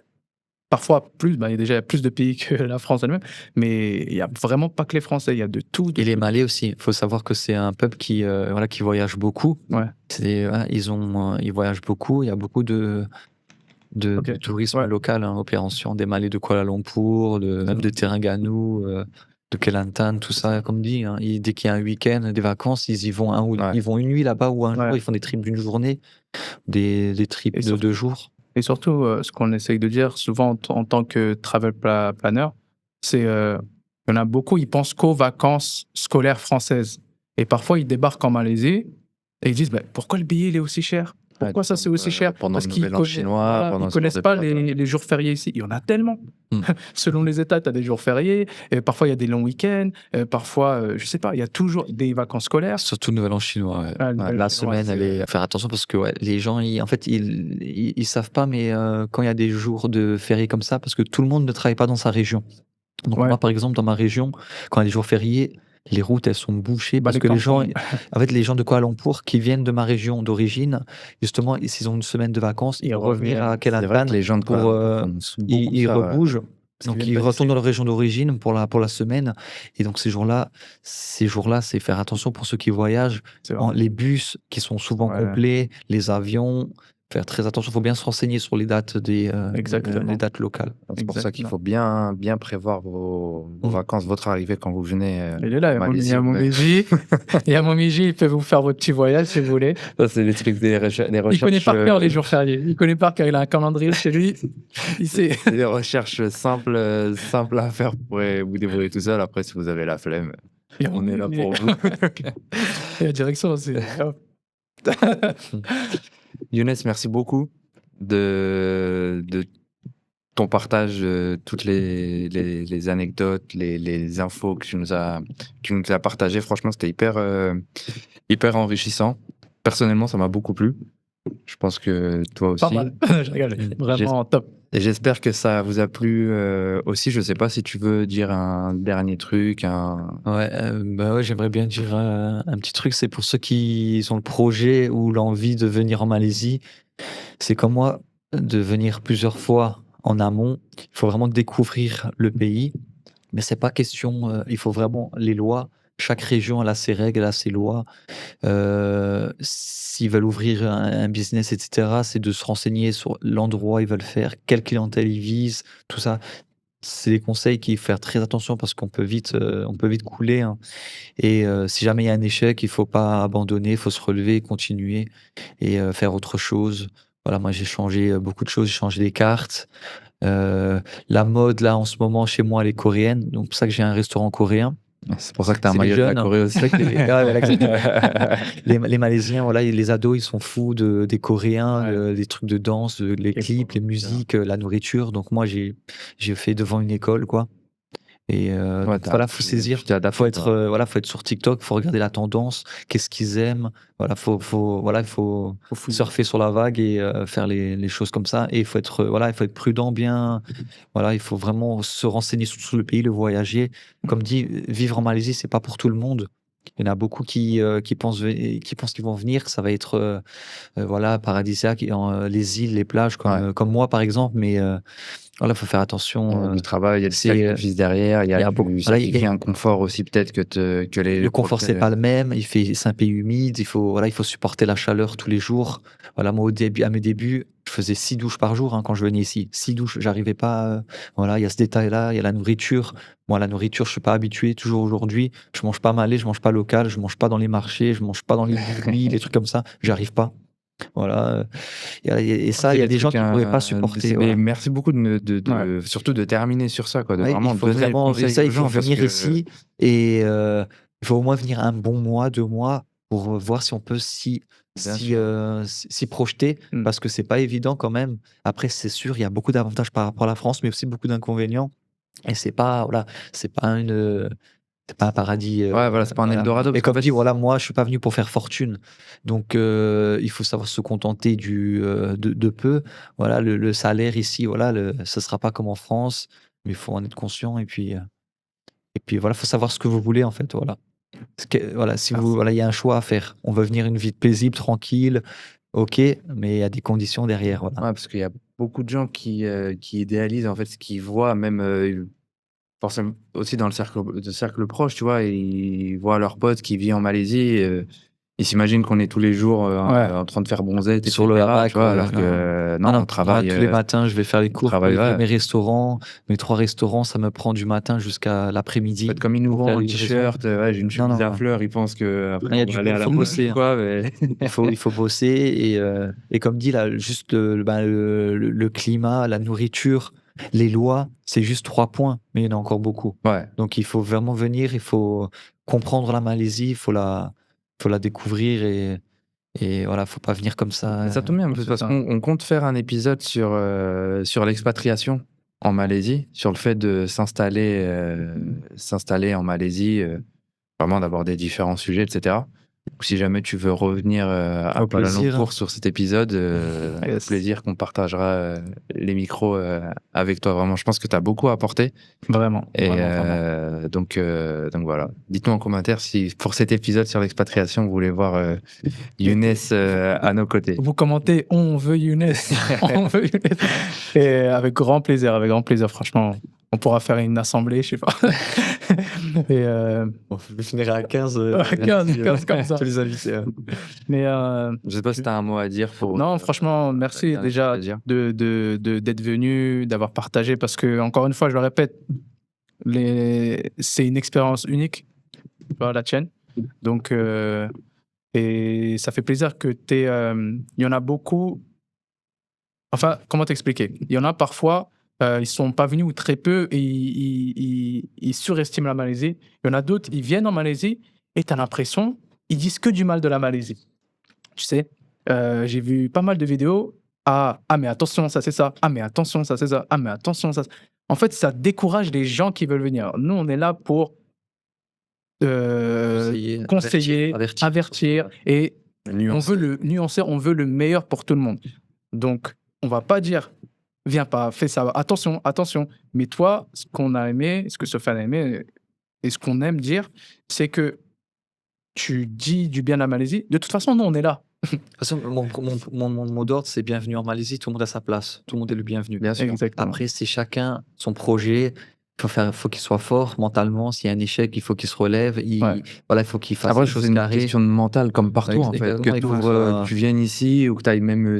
parfois plus, il y a déjà plus de pays que la France elle-même, mais il n'y a vraiment pas que les Français, il y a de tout. Et les Malais aussi. Il faut savoir que c'est un peuple qui voyage beaucoup. Ouais. Ils voyagent beaucoup. Il y a beaucoup de Ok. tourisme Ouais. local, hein, opération des Malais de Kuala Lumpur, même de Terengganu, de Kelantan, tout ça, comme dit. Hein. Dès qu'il y a un week-end, des vacances, ils y vont ils vont une nuit là-bas ou un jour. Ils font des trips d'une journée, des trips de 2 jours. Et surtout, ce qu'on essaye de dire souvent en tant que travel planner, c'est il y en a beaucoup, ils pensent qu'aux vacances scolaires françaises. Et parfois, ils débarquent en Malaisie et ils disent pourquoi le billet il est aussi cher? Pourquoi ça c'est aussi cher? Pendant Parce le qu'ils Nouvel An chinois, ils connaissent pas les jours fériés ici. Il y en a tellement. Selon les États, tu as des jours fériés. Et parfois, il y a des longs week-ends. Parfois, je sais pas, il y a toujours des vacances scolaires. Surtout le Nouvel An chinois. Ouais. Ah, le Nouvel An La chinois, semaine, elle est faire attention parce que les gens, ils savent pas, mais quand il y a des jours de fériés comme ça, parce que tout le monde ne travaille pas dans sa région. Donc moi, par exemple, dans ma région, quand il y a des jours fériés, les routes, elles sont bouchées parce que les gens de Kuala Lumpur qui viennent de ma région d'origine, justement, s'ils ont une semaine de vacances, ils reviennent à Kelantan. Les gens de ils rebougent. Donc ils retournent dans leur région d'origine pour la semaine. Et donc ces jours-là, c'est faire attention pour ceux qui voyagent. Les bus qui sont souvent complets, les avions. Faire très attention, il faut bien se renseigner sur les dates les dates locales. C'est pour ça qu'il faut bien prévoir vos vacances, votre arrivée quand vous venez. Il est là, il y a mon Miji. Il y a mon Miji, il peut vous faire votre petit voyage si vous voulez. Ça, c'est les trucs des recherches. Il connaît par cœur les jours fériés. Il connaît par cœur, il a un calendrier chez lui. Il sait. C'est des recherches simples à faire pour vous débrouiller tout seul. Après, si vous avez la flemme, on est là pour vous. Et la direction, c'est... Younes, merci beaucoup de ton partage, toutes les anecdotes, les infos que tu nous as partagées. Franchement, c'était hyper enrichissant. Personnellement, ça m'a beaucoup plu. Je pense que toi Pas aussi. mal. Je rigole. J'es- Vraiment top. Et j'espère que ça vous a plu aussi. Je sais pas si tu veux dire un dernier truc, Ouais, bah ouais, j'aimerais bien dire un petit truc, c'est pour ceux qui ont le projet ou l'envie de venir en Malaisie, c'est comme moi, de venir plusieurs fois en amont. Il faut vraiment découvrir le pays, mais c'est pas question, il faut vraiment les lois. Chaque région elle a ses règles, elle a ses lois. S'ils veulent ouvrir un business, et cetera, c'est de se renseigner sur l'endroit où ils veulent faire, quelle clientèle ils visent, tout ça. C'est des conseils qu'il faut faire très attention parce on peut vite couler, hein. Et si jamais il y a un échec, il faut pas abandonner, il faut se relever, continuer et faire autre chose. Voilà, moi j'ai changé, beaucoup de choses, j'ai changé les cartes. La mode là en ce moment chez moi elle est coréenne, donc c'est pour ça que j'ai un restaurant coréen. C'est pour ça que tu as un C'est les maillot de la jeunes, hein. Corée aussi. C'est vrai que ouais, voilà, exactement. Les Malaisiens, voilà, et les ados, ils sont fous des Coréens, Ouais. des trucs de danse, les K-pop, clips, les etc. musiques, la nourriture. Donc moi, j'ai fait devant une école, quoi. Et Ouais, donc voilà, faut saisir. tu t'es Faut adapté, être, quoi. voilà, faut être sur TikTok, faut regarder la tendance, qu'est-ce qu'ils aiment. Voilà, voilà, il faut Faut fouiller. surfer sur la vague et faire les choses comme ça. Et il faut être, voilà, il faut être prudent, bien. Voilà, il faut vraiment se renseigner sur le pays, le voyager. Comme dit, vivre en Malaisie, c'est pas pour tout le monde. Il y en a beaucoup qui pensent qu'ils vont venir, que ça va être voilà, paradisiaque, et les îles, les plages, Ouais. comme moi par exemple. Mais voilà, faut faire Il y a attention. du travail, il y a du C'est sacrifice derrière, il y il a y a beaucoup, du voilà, sacrifice, un confort aussi peut-être que les le confort, c'est pas le même. C'est un pays humide. Voilà, il faut supporter la chaleur tous les jours. Voilà, moi, à mes débuts, je faisais 6 douches par jour, hein, quand je venais ici. 6 douches, j'arrivais pas. Voilà, il y a ce détail-là. Il y a la nourriture. Moi, la nourriture, je suis pas habitué. Toujours aujourd'hui, je mange pas malais, je mange pas local, je mange pas dans les marchés, je mange pas dans les boucheries, les trucs comme ça. J'arrive pas. Voilà. Et ça, c'est il y a des des gens trucs, qui pourraient pas supporter. mais Voilà. merci beaucoup Ouais. surtout de terminer sur ça, quoi, de Ouais, il vraiment faut donner le vraiment conseil ça, aux il faut gens parce venir que ici et il faut au moins venir un bon mois, 2 mois pour, voir si on peut bien sûr. s'y projeter Mmh. parce que c'est pas évident quand même. Après, c'est sûr, il y a beaucoup d'avantages par rapport à la France, mais aussi beaucoup d'inconvénients et c'est pas voilà, c'est pas c'est pas un paradis, Ouais, voilà, c'est pas un voilà. Eldorado Et parce qu'en comme fait dit, voilà, moi, je suis pas venu pour faire fortune, donc il faut savoir se contenter de peu. Voilà, le salaire ici, voilà, ce sera pas comme en France, mais il faut en être conscient et puis voilà, faut savoir ce que vous voulez en fait, voilà. Voilà, si vous Merci. voilà, il y a un choix à faire. On veut venir une vie paisible, tranquille, OK, mais il y a des conditions derrière, voilà. ouais, parce qu'il y a beaucoup de gens qui idéalisent en fait ce qu'ils voient même, forcément aussi dans le cercle proche, tu vois? Ils voient leurs potes qui vivent en Malaisie, ils s'imaginent qu'on est tous les jours, Ouais. en train de faire bronzette et Sur le cetera, tu hamac, vois? ouais, Alors non, non. que Non, non, non, on moi travaille, tous les matins, je vais faire les on courses pour travaille, livrer ouais. mes restaurants. Mes 3 restaurants, ça me prend du matin jusqu'à Faites l'après-midi comme ils nous pour faire vendent les un livraisons. t-shirt, ouais, j'ai une Non, chemise non, à non. fleurs, ils pensent qu'après Non, il y a on va aller à la faut boutique bosser, ou hein. quoi, mais Il faut bosser et comme dit là, juste le climat, la nourriture, les lois, c'est juste 3 points, mais il y en a encore beaucoup. ouais. Donc il faut vraiment venir, il faut comprendre la Malaisie, faut la découvrir et voilà, faut pas venir comme ça, Ça tombe bien Ouais, c'est parce ça. qu'on compte faire un épisode sur l'expatriation en Malaisie, sur le fait de s'installer en Malaisie, vraiment d'aborder différents sujets et cetera. Donc si jamais tu veux revenir, à au Kuala plaisir, hein. Lumpur sur cet épisode, avec Yes. plaisir qu'on partagera, les micros, avec toi. Vraiment, je pense que tu as beaucoup apporté Vraiment, et vraiment. donc voilà. Dites-nous en commentaire si pour cet épisode sur l'expatriation, vous voulez voir, Younes, à nos côtés. Vous commentez, on veut Younes. On veut Younes. Et avec grand plaisir, franchement. On pourra faire une assemblée, je sais pas. Et On finirait à 15, 15 comme ça. tous les invités, ouais. Mais Je sais pas si tu as un mot à dire pour, non, franchement, merci dernier déjà truc à dire. d'être venu, d'avoir partagé, parce que, encore une fois, je le répète, c'est une expérience unique, tu vois, la tienne. Donc, et ça fait plaisir que il y en a beaucoup. Enfin, comment t'expliquer? Il y en a parfois, ils sont pas venus ou très peu et ils surestiment la Malaisie. Il y en a d'autres, ils viennent en Malaisie et tu as l'impression, ils disent que du mal de la Malaisie. Tu sais, j'ai vu pas mal de vidéos. Ah, mais attention, ça c'est ça. Ah, mais attention, ça c'est ça. Ah, mais attention, ça. En fait, ça décourage les gens qui veulent venir. Nous, on est là pour conseiller, avertir, et on veut le nuancer, on veut le meilleur pour tout le monde. Donc, on va pas dire, viens pas, fais ça, attention, attention. Mais toi, ce qu'on a aimé, ce que Sofiane a aimé, et ce qu'on aime dire, c'est que tu dis du bien à la Malaisie. De toute façon, nous, on est là. De toute façon, mon mot d'ordre, c'est bienvenue en Malaisie, tout le monde a sa place, tout le monde est le bienvenu. Bien sûr. Exactement. Après, c'est chacun son projet. Faut qu'il soit fort mentalement. S'il y a un échec, il faut qu'il se relève. Ouais. Voilà, il faut qu'il fasse Après, les c'est choses une carrées. question de mental comme partout, en fait. Exactement, Que il faut que ça- tu viennes ici ou que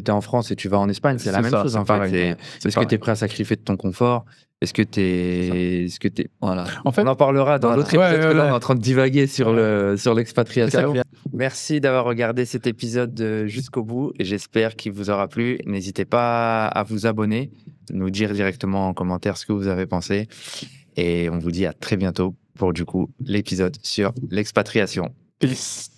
t'es en France et tu vas en Espagne, c'est la C'est même ça, chose, c'est en fait. pareil. Est-ce que pareil. tu es prêt à sacrifier de ton confort? Est-ce que t'es... Voilà. En fait, On en parlera dans Voilà. d'autres épisodes, Ouais, que là, ouais. on est en train de divaguer sur l'expatriation. C'est Merci d'avoir regardé cet épisode jusqu'au bout et j'espère qu'il vous aura plu. N'hésitez pas à vous abonner, nous dire directement en commentaire ce que vous avez pensé. Et on vous dit à très bientôt pour du coup l'épisode sur l'expatriation. peace.